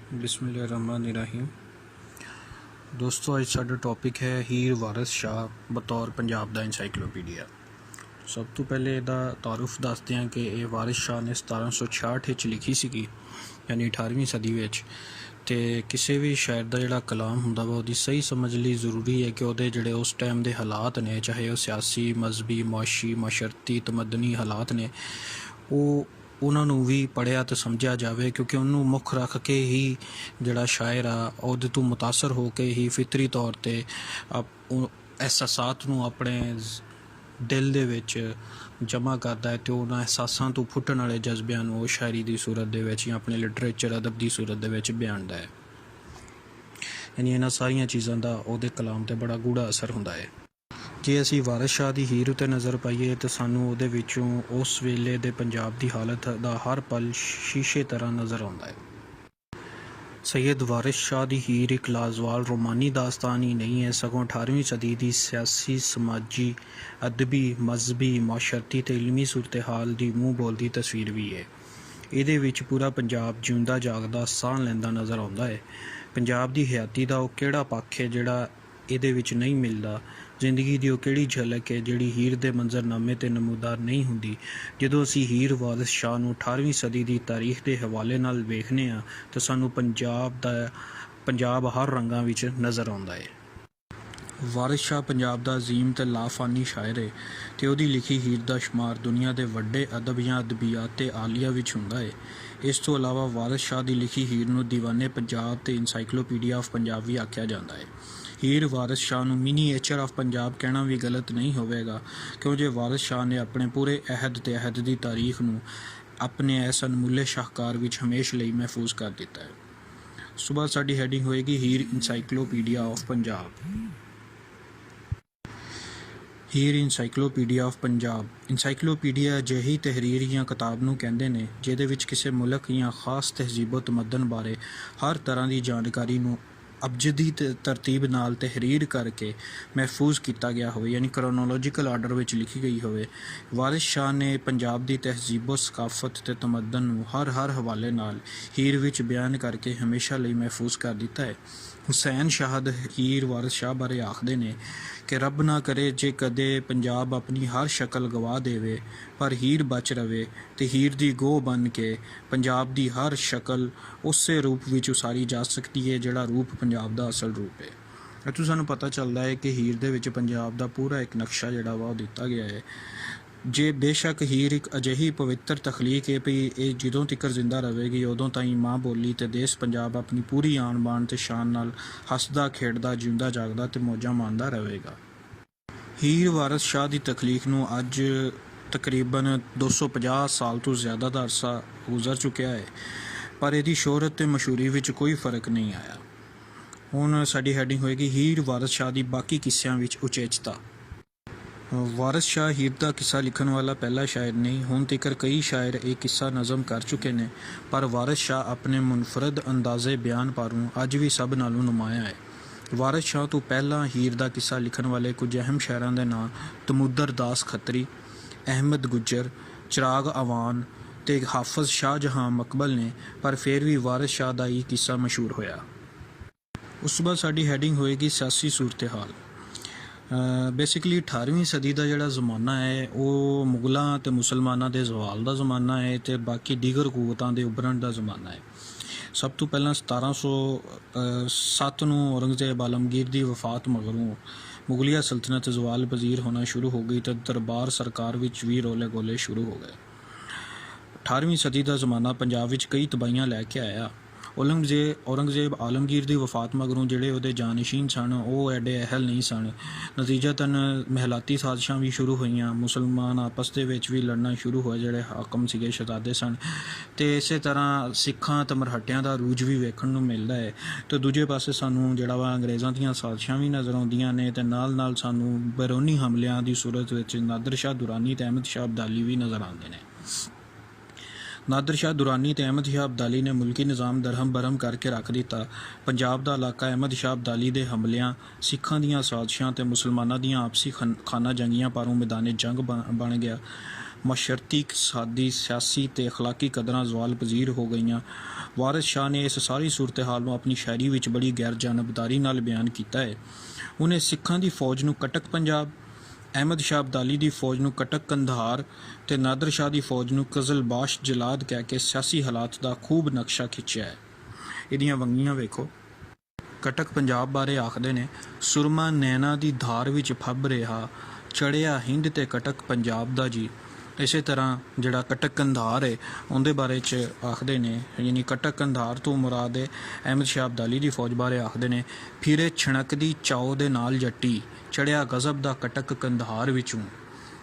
बिस्मिल्लाहिर्रहमानिर्रहीम। दोस्तों, अज साडा टॉपिक है हीर वारिस शाह बतौर पंजाब दा इंसाइक्लोपीडिया। सब तो पहले इहदा तारुफ दसते हैं कि यह वारिस शाह ने 1766 लिखी सी, यानी 18वीं सदी विच। ते किसी भी शायर का जोड़ा कलाम हुंदा वा उहदी सही समझ लई जरूरी है कि उहदे जिहड़े उस टाइम के हालात ने, चाहे वह सियासी, मजहबी, मुआशी, माशरती, तमदनी हालात ने, उन्होंने भी पढ़िया तो समझा जाए, क्योंकि उन्होंने मुख रख के ही जोड़ा शायर आ उहदे तो मुतासर हो के ही फितरी तौर पर एहसासात नूं अपने दिल दे विच जमा करता है, तो उन्होंने एहसासां तो फुटण वाले जज्बियां नूं शायरी की सूरत दे विच या अपने लिटरेचर अदब की सूरत दे विच बयानदा है। यानी इन्हां सारियां चीज़ां दा उहदे कलाम ते बड़ा गूढ़ा असर हुंदा है। जे असी वारिस शाह की हीर उत्ते नज़र पाईए तो सानू उहदे विचों उस वेले दे पंजाब की हालत का हर पल शीशे तरह नज़र आता है। सैयद वारिस शाह की हीर एक लाजवाल रोमानी दास्तान ही नहीं है, सगों 18वीं सदी की सियासी, समाजी, अदबी, मजहबी, माशरती ते इलमी सूरत हाल की मूँह बोलती तस्वीर भी है। ਇਹਦੇ ਵਿੱਚ पूरा पंजाब ਜਿਉਂਦਾ जागदा ਸਾਹ ਲੈਂਦਾ नज़र आता है। पंजाब की हयाती का वह ਕਿਹੜਾ पक्ष है ਜਿਹੜਾ ਇਹਦੇ ਵਿੱਚ नहीं मिलता। जिंदगी की वह ਕਿਹੜੀ झलक है जिहड़ी हीर के मंजरनामे ते नमूदार नहीं हुंदी। ਜਦੋਂ ਅਸੀਂ ਹੀਰ ਵਾਰਿਸ शाह ਨੂੰ 18ਵੀਂ सदी की तारीख के हवाले नाल ਵੇਖਦੇ ਹਾਂ तो सानू पंजाब हर रंगां विच नज़र आता है। वारिस शाह पंजाब का अजीम ते लाफानी शायर है, तो उसकी लिखी हीर का शुमार दुनिया के वड्डे अदब या अदबियात ते आलिया विच हुंदा है। इस तो अलावा वारिस शाह की लिखी हीर नूं दीवाने पंजाब ते इंसाइक्लोपीडिया ऑफ पंजाब भी आख्या जाता है। हीर वारिस शाह नूं मिनीएचर ऑफ पंजाब कहना भी गलत नहीं होवेगा, क्योंकि वारिस शाह ने अपने पूरे अहद ते अहद की तारीख नूं अपने इस अनमुल्ले शाहकार विच हमेशा लई महफूज कर दिता है। सुबह साडी हैडिंग होएगी Heer encyclopedia of Punjab. Heer encyclopedia of Punjab. Encyclopedia अजिही तहरीर या किताब नूं कहंदे ने जिहदे विच किसी मुल्क या खास तहजीबो तमदन बारे हर तरह की जानकारी नूं अबजदी तरतीब नाल तहरीर करके महफूज किया गया हो, यानी क्रोनोलॉजिकल आर्डर विच लिखी गई होवे। वारिस शाह ने पंजाब की तहजीबो सकाफत ते तमदन नूं हर हवाले नाल हीर विच बयान करके हमेशा लई महफूज कर दिता है। हुसैन शाहद हीर वारिस शाह बारे आखदे ने कि रब ना करे जे कदे पंजाब अपनी हर शक्ल गवा देवे, पर हीर बच रवे तो हीर दी गोह बन के पंजाब दी हर शक्ल उस रूप विच उसारी जा सकती है जिहड़ा रूप पंजाब दा असल रूप है। इत्थों सानू पता चलता है कि हीर दे विच पंजाब दा पूरा एक नक्शा जिहड़ा वा दिता गया है। जे बेशक हीर एक अजिही पवित्र तखलीक है भी ये जदों तक जिंदा रहेगी उदों ताईं माँ बोली ते देश पंजाब अपनी पूरी आन बान ते शान नाल हसदा खेडदा जिंदा जागदा ते मौजां माणदा रहेगा। हीर वारिस शाह की तखलीक नूं अज तकरीबन 250 साल तो ज़्यादा का अरसा गुजर चुकिया है, पर इहदी शोहरत ते मशहूरी विच कोई फर्क नहीं आया। हुण साडी हैडिंग होएगी हीर वारिस शाह की बाकी किस्सियां विच उचेचता। वारिस शाह हीर का किस्सा लिखण वाला पहला शायर नहीं, हुण तक कई शायर एक किस्सा नज़म कर चुके हैं, पर वारिस शाह अपने मुनफरद अंदाज़े बयान पारों अज भी सब नालों नुमाया है। वारिस शाह तो पहला हीर का किस्सा लिखण वाले कुछ अहम शायरां दे नाम तमुदर दास खत्री, अहमद गुज्जर, चिराग अवान ते हाफिज शाहजहां मकबल ने, पर फिर भी वारिस शाह का ही किस्सा मशहूर होया। उस बाद साडी हैडिंग होएगी सियासी सूरत हाल। बेसिकली 18वीं सदी का जोड़ा जमाना है वो मुगलों ते मुसलमानों के जवाल का जमाना है, तो बाकी दीगर कुवतां के उभरण का जमाना है। सब तो पहला 1707 नूं औरंगजेब आलमगीर की वफात मगरों मुगलिया सल्तनत जवाल पजीर होना शुरू हो गई, तो दरबार सरकार विच भी रोले गोले शुरू हो गए। 18वीं सदी का जमाना पंजाब विच कई तबाहियां लैके आया। औरंगजेब आलमगीर की वफात मगरों जिहड़े उहदे जानशीन सन वो एडे अहल नहीं सन। नतीजतन महलाती साजिशां भी शुरू होईयां, मुसलमान आपस दे विच भी लड़ना शुरू होए जिहड़े हाकम सीगे शहजादे सन, तो इस तरह सिखां ते मरहटियां दा रूज भी वेखण नूं मिलदा है। तो दूजे पासे सानू जिहड़ा वा अंग्रेज़ां दीयां साजिशां भी नज़र आउंदियां ने, ते नाल नाल सानू बैरूनी हमलियां की सूरत विच नादिर शाह दुरानी ते अहमद शाह अब्दाली भी नज़र आउंदे ने। नादिर शाह दुरानी ते अहमद शाह अब्दाली ने मुल्की निज़ाम दरहम बरहम करके रख दिता। पंजाब का इलाका अहमद शाह अब्दाली के हमलियां, सिखां दीयां साजिशां ते मुसलमानां दीयां आपसी खाना जंगियां पारों मैदान जंग बन गया। ਮਸ਼ਰਤੀ ਇਕਤਸਾਦੀ ਸਿਆਸੀ ਤੇ ਅਖਲਾਕੀ ਕਦਰਾਂ ਜ਼ਵਾਲ ਪਜ਼ੀਰ ਹੋ ਗਈਆਂ। ਵਾਰਿਸ ਸ਼ਾਹ ਨੇ ਇਸ ਸਾਰੀ ਸੂਰਤ ਹਾਲ ਨੂੰ ਆਪਣੀ ਸ਼ਾਇਰੀ ਵਿੱਚ ਬੜੀ ਗੈਰ ਜਾਨਬਦਾਰੀ ਨਾਲ ਬਿਆਨ ਕੀਤਾ ਹੈ। ਉਹਨੇ ਸਿੱਖਾਂ ਦੀ ਫੌਜ ਨੂੰ ਕਟਕ ਪੰਜਾਬ, ਅਹਿਮਦ ਸ਼ਾਹ ਅਬਦਾਲੀ ਦੀ ਫੌਜ ਨੂੰ ਕਟਕ ਕੰਧਾਰ ਤੇ ਨਾਦਰ ਸ਼ਾਹ ਦੀ ਫੌਜ ਨੂੰ ਕਜ਼ਲਬਾਸ਼ ਜਲਾਦ ਕਹਿ ਕੇ ਸਿਆਸੀ ਹਾਲਾਤ ਦਾ ਖੂਬ ਨਕਸ਼ਾ ਖਿੱਚਿਆ ਹੈ। ਇਹਦੀਆਂ ਵੰਗੀਆਂ ਵੇਖੋ। ਕਟਕ ਪੰਜਾਬ ਬਾਰੇ ਆਖਦੇ ਨੇ, ਸੁਰਮਾ ਨੈਣਾ ਦੀ ਧਾਰ ਵਿੱਚ ਫੱਬ ਰਿਹਾ, ਚੜ੍ਹਿਆ ਹਿੰਦ ਤੇ ਕਟਕ ਪੰਜਾਬ ਦਾ ਜੀ। ਇਸੇ ਤਰ੍ਹਾਂ ਜਿਹੜਾ ਕਟਕ ਕੰਧਾਰ ਹੈ ਉਹਦੇ ਬਾਰੇ 'ਚ ਆਖਦੇ ਨੇ, ਯਾਨੀ ਕਟਕ ਕੰਧਾਰ ਤੋਂ ਮੁਰਾਦ ਹੈ ਅਹਿਮਦ ਸ਼ਾਹ ਅਬਦਾਲੀ ਦੀ ਫੌਜ ਬਾਰੇ ਆਖਦੇ ਨੇ, ਫਿਰੇ ਛਣਕਦੀ ਚਾਓ ਦੇ ਨਾਲ ਜੱਟੀ, ਚੜ੍ਹਿਆ ਗਜ਼ਬ ਦਾ ਕਟਕ ਕੰਧਾਰ ਵਿੱਚੋਂ।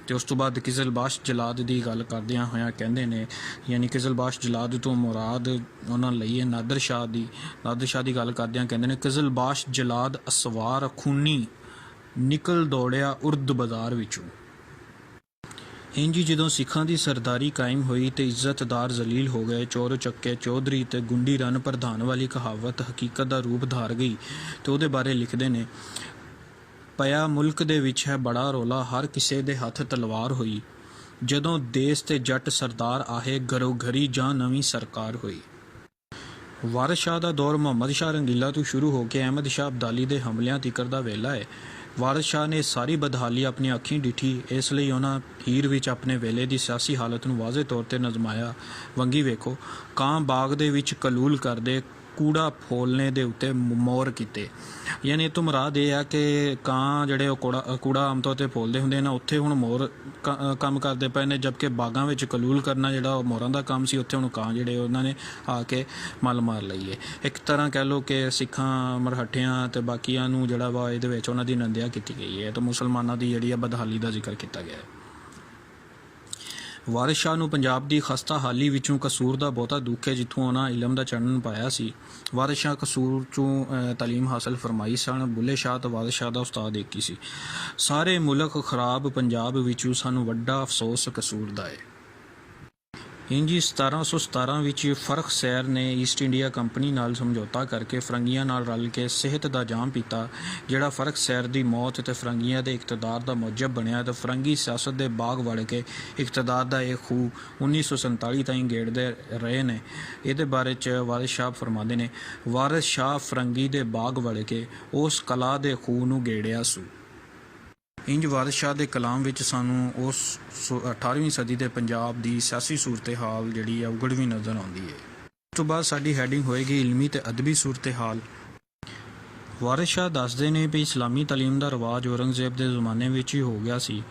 ਅਤੇ ਉਸ ਤੋਂ ਬਾਅਦ ਕਿਜ਼ਲਬਾਸ਼ ਜਲਾਦ ਦੀ ਗੱਲ ਕਰਦਿਆਂ ਹੋਇਆਂ ਕਹਿੰਦੇ ਨੇ, ਯਾਨੀ ਕਿਜ਼ਲਬਾਸ਼ ਜਲਾਦ ਤੋਂ ਮੁਰਾਦ ਉਹਨਾਂ ਲਈ ਹੈ ਨਾਦਰ ਸ਼ਾਹ ਦੀ ਗੱਲ ਕਰਦਿਆਂ ਕਹਿੰਦੇ ਨੇ, ਕਿਜ਼ਲਬਾਸ਼ ਜਲਾਦ ਅਸਵਾਰ ਖੂਨੀ ਨਿਕਲ ਦੌੜਿਆ ਉਰਦ ਬਾਜ਼ਾਰ ਵਿੱਚੋਂ। ਇੰਝ ਜਦੋਂ ਸਿੱਖਾਂ ਦੀ ਸਰਦਾਰੀ ਕਾਇਮ ਹੋਈ ਤੇ ਇੱਜ਼ਤਦਾਰ ਜ਼ਲੀਲ ਹੋ ਗਏ, ਚੋਰ ਚੱਕੇ ਚੌਧਰੀ ਤੇ ਗੁੰਡੀ ਰਨ ਪ੍ਰਧਾਨ ਵਾਲੀ ਕਹਾਵਤ ਹਕੀਕਤ ਦਾ ਰੂਪ ਧਾਰ ਗਈ। ਤੇ ਉਹਦੇ ਬਾਰੇ ਲਿਖਦੇ ਨੇ, ਪਿਆ ਮੁਲਕ ਦੇ ਵਿੱਚ ਹੈ ਬੜਾ ਰੌਲਾ, ਹਰ ਕਿਸੇ ਦੇ ਹੱਥ ਤਲਵਾਰ ਹੋਈ, ਜਦੋਂ ਦੇਸ ਤੇ ਜੱਟ ਸਰਦਾਰ ਆਹੇ, ਘਰੋ ਘਰੀ ਜਾਂ ਨਵੀਂ ਸਰਕਾਰ ਹੋਈ। ਵਾਰਿਸ ਸ਼ਾਹ ਦਾ ਦੌਰ ਮੁਹੰਮਦ ਸ਼ਾਹ ਰੰਗੀਲਾ ਤੋਂ ਸ਼ੁਰੂ ਹੋ ਕੇ ਅਹਿਮਦ ਸ਼ਾਹ ਅਬਦਾਲੀ ਦੇ ਹਮਲਿਆਂ ਤੀਕਰ ਦਾ ਵੇਲਾ ਹੈ। ਵਾਰਿਸ ਸ਼ਾਹ ਨੇ ਸਾਰੀ ਬਦਹਾਲੀ ਆਪਣੀ ਅੱਖੀਂ ਡਿੱਠੀ, ਇਸ ਲਈ ਉਹਨਾਂ ਹੀਰ ਵਿੱਚ ਆਪਣੇ ਵੇਲੇ ਦੀ ਸਿਆਸੀ ਹਾਲਤ ਨੂੰ ਵਾਜ਼ੇ ਤੌਰ 'ਤੇ ਨਜ਼ਮਾਇਆ। ਵੰਗੀ ਵੇਖੋ, ਕਾਂ ਬਾਗ ਦੇ ਵਿੱਚ ਕਲੂਲ ਕਰਦੇ, ਕੂੜਾ ਫੋਲਣੇ ਦੇ ਉੱਤੇ ਮੋਰ ਕੀਤੇ। ਯਾਨੀ ਇਹ ਤੋਂ ਮੁਰਾਦ ਇਹ ਆ ਕਿ ਕਾਂ ਜਿਹੜੇ ਉਹ ਕੂੜਾ ਆਮ ਤੌਰ 'ਤੇ ਫੋਲਦੇ ਹੁੰਦੇ ਨੇ, ਉੱਥੇ ਹੁਣ ਮੋਰ ਕੰਮ ਕਰਦੇ ਪਏ ਨੇ, ਜਦਕਿ ਬਾਗਾਂ ਵਿੱਚ ਕਲੂਲ ਕਰਨਾ ਜਿਹੜਾ ਉਹ ਮੋਰਾਂ ਦਾ ਕੰਮ ਸੀ, ਉੱਥੇ ਹੁਣ ਕਾਂ ਜਿਹੜੇ ਉਹਨਾਂ ਨੇ ਆ ਕੇ ਮੱਲ ਮਾਰ ਲਈ ਹੈ। ਇੱਕ ਤਰ੍ਹਾਂ ਕਹਿ ਲਓ ਕਿ ਸਿੱਖਾਂ, ਮਰਹੱਟਿਆਂ ਅਤੇ ਬਾਕੀਆਂ ਨੂੰ ਜਿਹੜਾ ਵਾ ਇਹਦੇ ਵਿੱਚ ਉਹਨਾਂ ਦੀ ਨਿੰਦਿਆ ਕੀਤੀ ਗਈ ਹੈ ਅਤੇ ਮੁਸਲਮਾਨਾਂ ਦੀ ਜਿਹੜੀ ਆ ਬਦਹਾਲੀ ਦਾ ਜ਼ਿਕਰ ਕੀਤਾ ਗਿਆ ਹੈ। ਵਾਰਿਸ ਸ਼ਾਹ ਨੂੰ ਪੰਜਾਬ ਦੀ ਖਸਤਾ ਹਾਲੀ ਵਿੱਚੋਂ ਕਸੂਰ ਦਾ ਬਹੁਤਾ ਦੁੱਖ ਹੈ, ਜਿੱਥੋਂ ਉਹਨਾਂ ਇਲਮ ਦਾ ਚਾਨਣ ਪਾਇਆ ਸੀ। ਵਾਰਿਸ ਸ਼ਾਹ ਕਸੂਰ 'ਚੋਂ ਤਾਲੀਮ ਹਾਸਲ ਫਰਮਾਈ ਸਨ। ਬੁੱਲੇ ਸ਼ਾਹ ਤੇ ਵਾਰਿਸ ਸ਼ਾਹ ਦਾ ਉਸਤਾਦ ਇੱਕ ਹੀ ਸੀ। ਸਾਰੇ ਮੁਲਕ ਖਰਾਬ, ਪੰਜਾਬ ਵਿੱਚੋਂ ਸਾਨੂੰ ਵੱਡਾ ਅਫਸੋਸ ਕਸੂਰ ਦਾ ਹੈ। ਇੰਜੀ 1717 ਵਿੱਚ ਫਰਖ ਸੈਰ ਨੇ ਈਸਟ ਇੰਡੀਆ ਕੰਪਨੀ ਨਾਲ ਸਮਝੌਤਾ ਕਰਕੇ ਫਰੰਗੀਆਂ ਨਾਲ ਰਲ ਕੇ ਸਿਹਤ ਦਾ ਜਾਮ ਪੀਤਾ, ਜਿਹੜਾ ਫਰਖ ਸੈਰ ਦੀ ਮੌਤ ਤੇ ਫਰੰਗੀਆਂ ਦੇ ਇਕਤਦਾਰ ਦਾ ਮੌਜਬ ਬਣਿਆ ਤੇ ਫਰੰਗੀ ਸਿਆਸਤ ਦੇ ਬਾਗ ਵੜ ਕੇ ਇਕਤਦਾਰ ਦਾ ਇਹ ਖੂਹ 1947 ਤਾਈਂ ਗੇੜਦੇ ਰਹੇ ਨੇ। ਇਹਦੇ ਬਾਰੇ 'ਚ ਵਾਰਿਸ ਸ਼ਾਹ ਫਰਮਾਉਂਦੇ ਨੇ, ਵਾਰਿਸ ਸ਼ਾਹ ਫਰੰਗੀ ਦੇ ਬਾਗ ਵੜ ਕੇ ਉਸ ਕਲਾ ਦੇ ਖੂਹ ਨੂੰ ਗੇੜਿਆ ਸੂ। ਇੰਜ ਵਾਰਿਸ ਸ਼ਾਹ ਦੇ ਕਲਾਮ ਵਿੱਚ ਸਾਨੂੰ ਉਸ 18ਵੀਂ ਸਦੀ ਦੇ ਪੰਜਾਬ ਦੀ ਸਿਆਸੀ ਸੂਰਤ ਹਾਲ ਜਿਹੜੀ ਆ ਉਗੜਵੀਂ ਨਜ਼ਰ ਆਉਂਦੀ ਹੈ। ਉਸ ਤੋਂ ਬਾਅਦ ਸਾਡੀ ਹੈਡਿੰਗ ਹੋਏਗੀ ਇਲਮੀ ਤੇ ਅਦਬੀ ਸੂਰਤ ਹਾਲ। ਵਾਰਿਸ ਸ਼ਾਹ ਦੱਸਦੇ ਨੇ ਵੀ ਇਸਲਾਮੀ ਤਾਲੀਮ ਦਾ ਰਿਵਾਜ ਔਰੰਗਜ਼ੇਬ ਦੇ ਜ਼ਮਾਨੇ ਵਿੱਚ ਹੀ ਹੋ ਗਿਆ ਸੀ।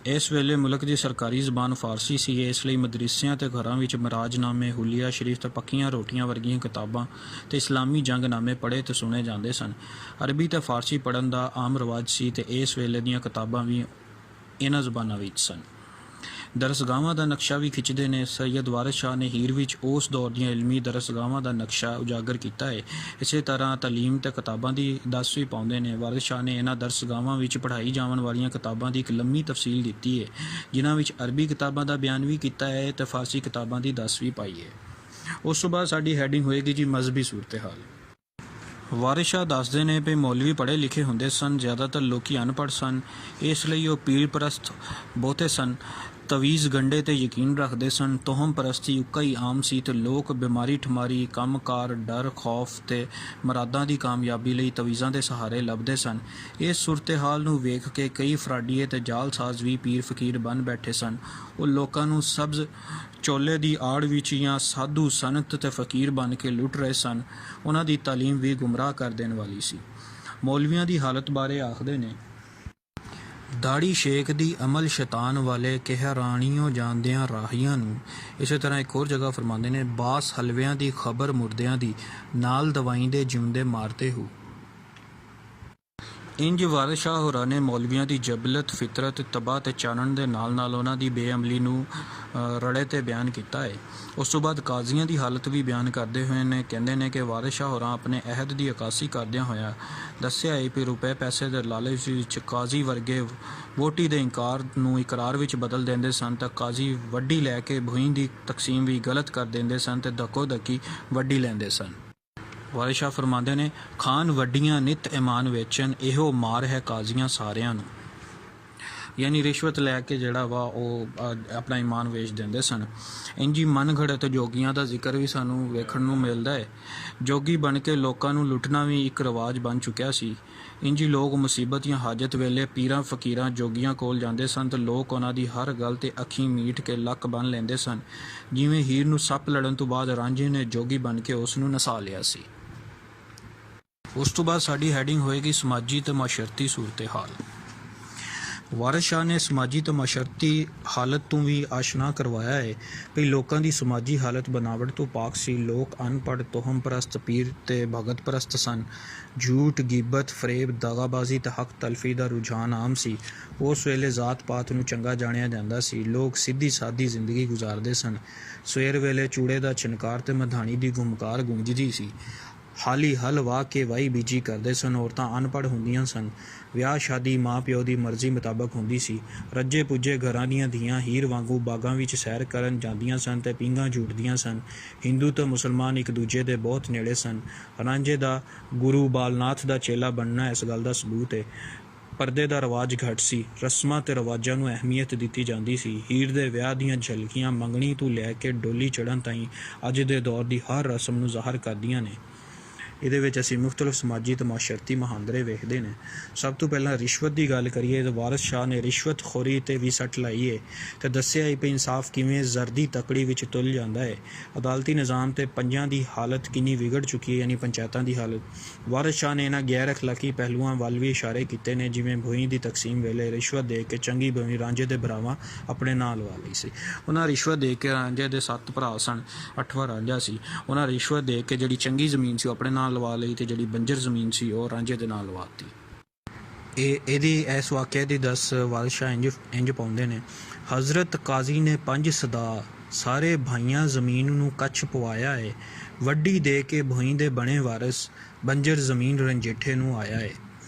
ਇਸ ਵੇਲੇ ਮੁਲਕ ਦੀ ਸਰਕਾਰੀ ਜ਼ਬਾਨ ਫਾਰਸੀ ਸੀ, ਇਸ ਲਈ ਮਦਰਸਿਆਂ ਤੇ ਘਰਾਂ ਵਿੱਚ ਮਰਾਜਨਾਮੇ, ਹੁਲੀਆ ਸ਼ਰੀਫ ਤੇ ਪੱਕੀਆਂ ਰੋਟੀਆਂ ਵਰਗੀਆਂ ਕਿਤਾਬਾਂ ਤੇ ਇਸਲਾਮੀ ਜੰਗਨਾਮੇ ਪੜ੍ਹੇ ਤੇ ਸੁਣੇ ਜਾਂਦੇ ਸਨ। ਅਰਬੀ ਤੇ ਫਾਰਸੀ ਪੜ੍ਹਨ ਦਾ ਆਮ ਰਿਵਾਜ ਸੀ ਤੇ ਇਸ ਵੇਲੇ ਦੀਆਂ ਕਿਤਾਬਾਂ ਵੀ ਇਹਨਾਂ ਜ਼ਬਾਨਾਂ ਵਿੱਚ ਸਨ। ਦਰਸਗਾਹਾਂ ਦਾ ਨਕਸ਼ਾ ਵੀ ਖਿੱਚਦੇ ਨੇ। ਸੈਯਦ ਵਾਰਿਸ ਸ਼ਾਹ ਨੇ ਹੀਰ ਵਿੱਚ ਉਸ ਦੌਰ ਦੀਆਂ ਇਲਮੀ ਦਰਸਗਾਹਾਂ ਦਾ ਨਕਸ਼ਾ ਉਜਾਗਰ ਕੀਤਾ ਹੈ। ਇਸੇ ਤਰ੍ਹਾਂ ਤਾਲੀਮ ਤੇ ਕਿਤਾਬਾਂ ਦੀ ਦੱਸ ਵੀ ਪਾਉਂਦੇ ਨੇ। ਵਾਰਿਸ ਸ਼ਾਹ ਨੇ ਇਹਨਾਂ ਦਰਸਗਾਹਾਂ ਵਿੱਚ ਪੜ੍ਹਾਈ ਜਾਣ ਵਾਲੀਆਂ ਕਿਤਾਬਾਂ ਦੀ ਇੱਕ ਲੰਮੀ ਤਫਸੀਲ ਦਿੱਤੀ ਹੈ, ਜਿਨ੍ਹਾਂ ਵਿੱਚ ਅਰਬੀ ਕਿਤਾਬਾਂ ਦਾ ਬਿਆਨ ਵੀ ਕੀਤਾ ਹੈ ਤੇ ਫਾਰਸੀ ਕਿਤਾਬਾਂ ਦੀ ਦੱਸ ਵੀ ਪਾਈ ਹੈ। ਉਸ ਤੋਂ ਬਾਅਦ ਸਾਡੀ ਹੈਡਿੰਗ ਹੋਏਗੀ ਜੀ ਮਜ਼ਹਬੀ ਸੂਰਤ ਹਾਲ। ਵਾਰਿਸ ਸ਼ਾਹ ਦੱਸਦੇ ਨੇ ਵੀ ਮੌਲਵੀ ਪੜ੍ਹੇ ਲਿਖੇ ਹੁੰਦੇ ਸਨ, ਜ਼ਿਆਦਾਤਰ ਲੋਕੀ ਅਨਪੜ੍ਹ ਸਨ, ਇਸ ਲਈ ਉਹ ਪੀਰ ਪ੍ਰਸਤ ਬਹੁਤੇ ਸਨ, ਤਵੀਜ਼ ਗੰਢੇ ਤੇ ਯਕੀਨ ਰੱਖਦੇ ਸਨ, ਤੋਹਮ ਪ੍ਰਸਤੀ ਉੱਕਾ ਹੀ ਆਮ ਸੀ ਤੇ ਲੋਕ ਬਿਮਾਰੀ ਠਮਾਰੀ, ਕੰਮਕਾਰ, ਡਰ, ਖੌਫ ਤੇ ਮਰਾਦਾਂ ਦੀ ਕਾਮਯਾਬੀ ਲਈ ਤਵੀਜ਼ਾਂ ਦੇ ਸਹਾਰੇ ਲੱਭਦੇ ਸਨ। ਇਸ ਸੂਰਤ ਹਾਲ ਨੂੰ ਵੇਖ ਕੇ ਕਈ ਫਰਾਡੀਏ ਤੇ ਜਾਲਸਾਜ਼ ਵੀ ਪੀਰ ਫਕੀਰ ਬਣ ਬੈਠੇ ਸਨ। ਉਹ ਲੋਕਾਂ ਨੂੰ ਸਬਜ਼ ਚੋਲੇ ਦੀ ਆੜ ਵਿੱਚ ਜਾਂ ਸਾਧੂ ਸੰਤ ਤੇ ਫਕੀਰ ਬਣ ਕੇ ਲੁੱਟ ਰਹੇ ਸਨ। ਉਹਨਾਂ ਦੀ ਤਾਲੀਮ ਵੀ ਗੁੰਮਰਾਹ ਕਰ ਦੇਣ ਵਾਲੀ ਸੀ। ਮੌਲਵੀਆਂ ਦੀ ਹਾਲਤ ਬਾਰੇ ਆਖਦੇ ਨੇ, ਦਾੜੀ ਸ਼ੇਖ ਦੀ ਅਮਲ ਸ਼ੈਤਾਨ ਵਾਲੇ ਕਿਹਾ ਰਾਣੀਓ ਜਾਂਦਿਆਂ ਰਾਹੀਆਂ ਨੂੰ। ਇਸੇ ਤਰ੍ਹਾਂ ਇੱਕ ਹੋਰ ਜਗ੍ਹਾ ਫਰਮਾਉਂਦੇ ਨੇ, ਬਾਸ ਹਲਵਿਆਂ ਦੀ ਖਬਰ ਮੁਰਦਿਆਂ ਦੀ, ਨਾਲ ਦਵਾਈਂਦੇ ਜਿਉਂਦੇ ਮਾਰਦੇ ਹੋ। ਇੰਜ ਵਾਰਿਸ ਸ਼ਾਹ ਹੋਰਾਂ ਨੇ ਮੌਲਵੀਆਂ ਦੀ ਜਬਲਤ, ਫਿਤਰਤ, ਤਬਾਹ ਤੇ ਚਾਨਣ ਦੇ ਨਾਲ ਨਾਲ ਉਹਨਾਂ ਦੀ ਬੇਅਮਲੀ ਨੂੰ ਰੜੇ ਤੇ ਬਿਆਨ ਕੀਤਾ ਹੈ। ਉਸ ਤੋਂ ਬਾਅਦ ਕਾਜ਼ੀਆਂ ਦੀ ਹਾਲਤ ਵੀ ਬਿਆਨ ਕਰਦੇ ਹੋਏ ਨੇ ਕਹਿੰਦੇ ਨੇ ਕਿ ਵਾਰਿਸ ਸ਼ਾਹ ਹੋਰਾਂ ਆਪਣੇ ਅਹਿਦ ਦੀ ਅਕਾਸੀ ਕਰਦਿਆਂ ਹੋਇਆ ਦੱਸਿਆ ਹੈ ਕਿ ਰੁਪਏ ਪੈਸੇ ਦੇ ਲਾਲਚ ਵਿੱਚ ਕਾਜ਼ੀ ਵਰਗੇ ਵੋਟੀ ਦੇ ਇਨਕਾਰ ਨੂੰ ਇਕਰਾਰ ਵਿੱਚ ਬਦਲ ਦਿੰਦੇ ਸਨ ਤਾਂ ਕਾਜ਼ੀ ਵੱਡੀ ਲੈ ਕੇ ਭੂਈ ਦੀ ਤਕਸੀਮ ਵੀ ਗਲਤ ਕਰ ਦਿੰਦੇ ਸਨ ਤੇ ਧੱਕੋ ਧੱਕੀ ਵੱਡੀ ਲੈਂਦੇ ਸਨ। ਵਾਰਿਸ ਸ਼ਾਹ ਫਰਮਾਉਂਦੇ ਨੇ, ਖਾਨ ਵੱਡੀਆਂ ਨਿਤ ਇਮਾਨ ਵੇਚਣ, ਇਹੋ ਮਾਰ ਹੈ ਕਾਜ਼ੀਆਂ ਸਾਰਿਆਂ ਨੂੰ। यानी रिश्वत लैके जिहड़ा वा अपना ईमान वेच देंदे सन। इंजी मन घड़त जोगियां दा जिक्र भी सानू वेखण नूं मिलदा है। जोगी बन के लोकां नूं लुटना भी एक रिवाज बन चुकिया सी। इंजी लोग मुसीबत या हाजत वेले पीरां फकीरां जोगियां कोल जांदे सन ते लोक उन्हां दी हर गल ते अखीं मीट के लक बन लैंदे सन। जिवें हीर नूं सप लड़न तो बाद रांझे ने जोगी बन के उस नूं नसा लिया सी। उस तो बाद साडी हैडिंग होएगी समाजी ते माशरती सूरत हाल। वारिस शाह ने समाजी ते माशरती हालत तो भी आशना करवाया है भी लोगों की समाजी हालत बनावट तो पाक सी। लोग अनपढ़ तोहम परस्त पीर ते भगत परस्त सन। झूठ गिबत फरेब दागाबाजी ते हक तलफी का रुझान आम सी। उस वेले जात पात नूं चंगा जाणिया जांदा सी। लोग सीधी सादी जिंदगी गुजारते सन। सवेर वेले चूड़े का छनकार ते मधाणी की गुमकार गूंजदी सी। हाली हल वाह के वाही बीजी करते सन। औरतां अनपढ़ होंदियां सन। विआह शादी माँ प्यो की मर्जी मुताबक होंदी सी। रज्जे पुज्जे घरां दीयां धीआं हीर वांगू बागां विच सैर करन जांदियां सन ते पींघां झूटदियां सन। हिंदू ते मुसलमान एक दूजे दे बहुत नेड़े सन। रांझे दा गुरु बालनाथ दा चेला बनना इस गल दा सबूत है। परदे का रिवाज घट सी। रस्मां ते रिवाजां नूं अहमियत दित्ती जांदी सी। हीर दे विआह दीयां झलकियां मंगणी तो लैके डोली चढ़न ताईं अज दे दौर की हर रस्म नूं ज़ाहिर करदियां ने। ਇਹਦੇ ਵਿੱਚ ਅਸੀਂ ਮੁਖਤਲਿਫ ਸਮਾਜੀ ਤੇ ਮਾਸ਼ਰਤੀ ਮੁਹਾਂਦਰੇ ਵੇਖਦੇ ਨੇ। ਸਭ ਤੋਂ ਪਹਿਲਾਂ ਰਿਸ਼ਵਤ ਦੀ ਗੱਲ ਕਰੀਏ ਤਾਂ ਵਾਰਿਸ ਸ਼ਾਹ ਨੇ ਰਿਸ਼ਵਤ ਖੋਰੀ ਤੇ ਵੀ ਸੱਟ ਲਾਈ ਹੈ ਤੇ ਦੱਸਿਆ ਹੈ ਕਿ ਇਨਸਾਫ ਕਿਵੇਂ ਜ਼ਰਦੀ ਤਕੜੀ ਵਿੱਚ ਤੁਲ ਜਾਂਦਾ ਹੈ। ਅਦਾਲਤੀ ਨਿਜ਼ਾਮ ਤੇ ਪੰਜਾਂ ਦੀ ਹਾਲਤ ਕਿੰਨੀ ਵਿਗੜ ਚੁੱਕੀ ਹੈ, ਯਾਨੀ ਪੰਚਾਇਤਾਂ ਦੀ ਹਾਲਤ। ਵਾਰਿਸ ਸ਼ਾਹ ਨੇ ਇਹਨਾਂ ਗੈਰ ਅਖਲਾਕੀ ਪਹਿਲੂਆਂ ਵੱਲ ਵੀ ਇਸ਼ਾਰੇ ਕੀਤੇ ਨੇ, ਜਿਵੇਂ ਭੂਮੀ ਦੀ ਤਕਸੀਮ ਵੇਲੇ ਰਿਸ਼ਵਤ ਦੇ ਕੇ ਚੰਗੀ ਭੂਮੀ ਰਾਂਝੇ ਦੇ ਭਰਾਵਾਂ ਆਪਣੇ ਨਾਂ ਲਵਾ ਲਈ ਸੀ। ਉਹਨਾਂ ਰਿਸ਼ਵਤ ਦੇ ਕੇ ਰਾਂਝੇ ਦੇ 7 ਭਰਾ ਸਨ, 8ਵਾਂ ਰਾਂਝਾ ਸੀ। ਉਹਨਾਂ ਰਿਸ਼ਵਤ ਦੇ ਕੇ ਜਿਹੜੀ ਚੰਗੀ ਜ਼ਮੀਨ ਸੀ ਉਹ ਆਪਣੇ ਨਾਂ ਲਵਾ ਲਈ ਤੇ ਜਿਹੜੀ ਬੰਜਰ ਜ਼ਮੀਨ ਸੀ ਉਹ ਰਾਂਝੇ ਦੇ ਨਾਲ ਲਵਾਤੀ। ਇਹਦੀ ਇਸ ਵਾਕਿਆ ਦੀ ਦੱਸ ਵਾਰਿਸ ਸ਼ਾਹ ਇੰਜ ਪਾਉਂਦੇ ਨੇ। ਹਜ਼ਰਤ ਕਾਜ਼ੀ ਨੇ 5 ਸਦਾ ਸਾਰੇ ਭਾਈਆਂ ਜ਼ਮੀਨ ਨੂੰ ਕੱਛ ਪਵਾਇਆ ਹੈ। ਵੱਡੀ ਦੇ ਕੇ ਭੂਈ ਦੇ ਬਣੇ ਵਾਰਿਸ ਬੰਜਰ ਜ਼ਮੀਨ ਰੰਜੇਠੇ ਨੂੰ ਆਇਆ ਹੈ।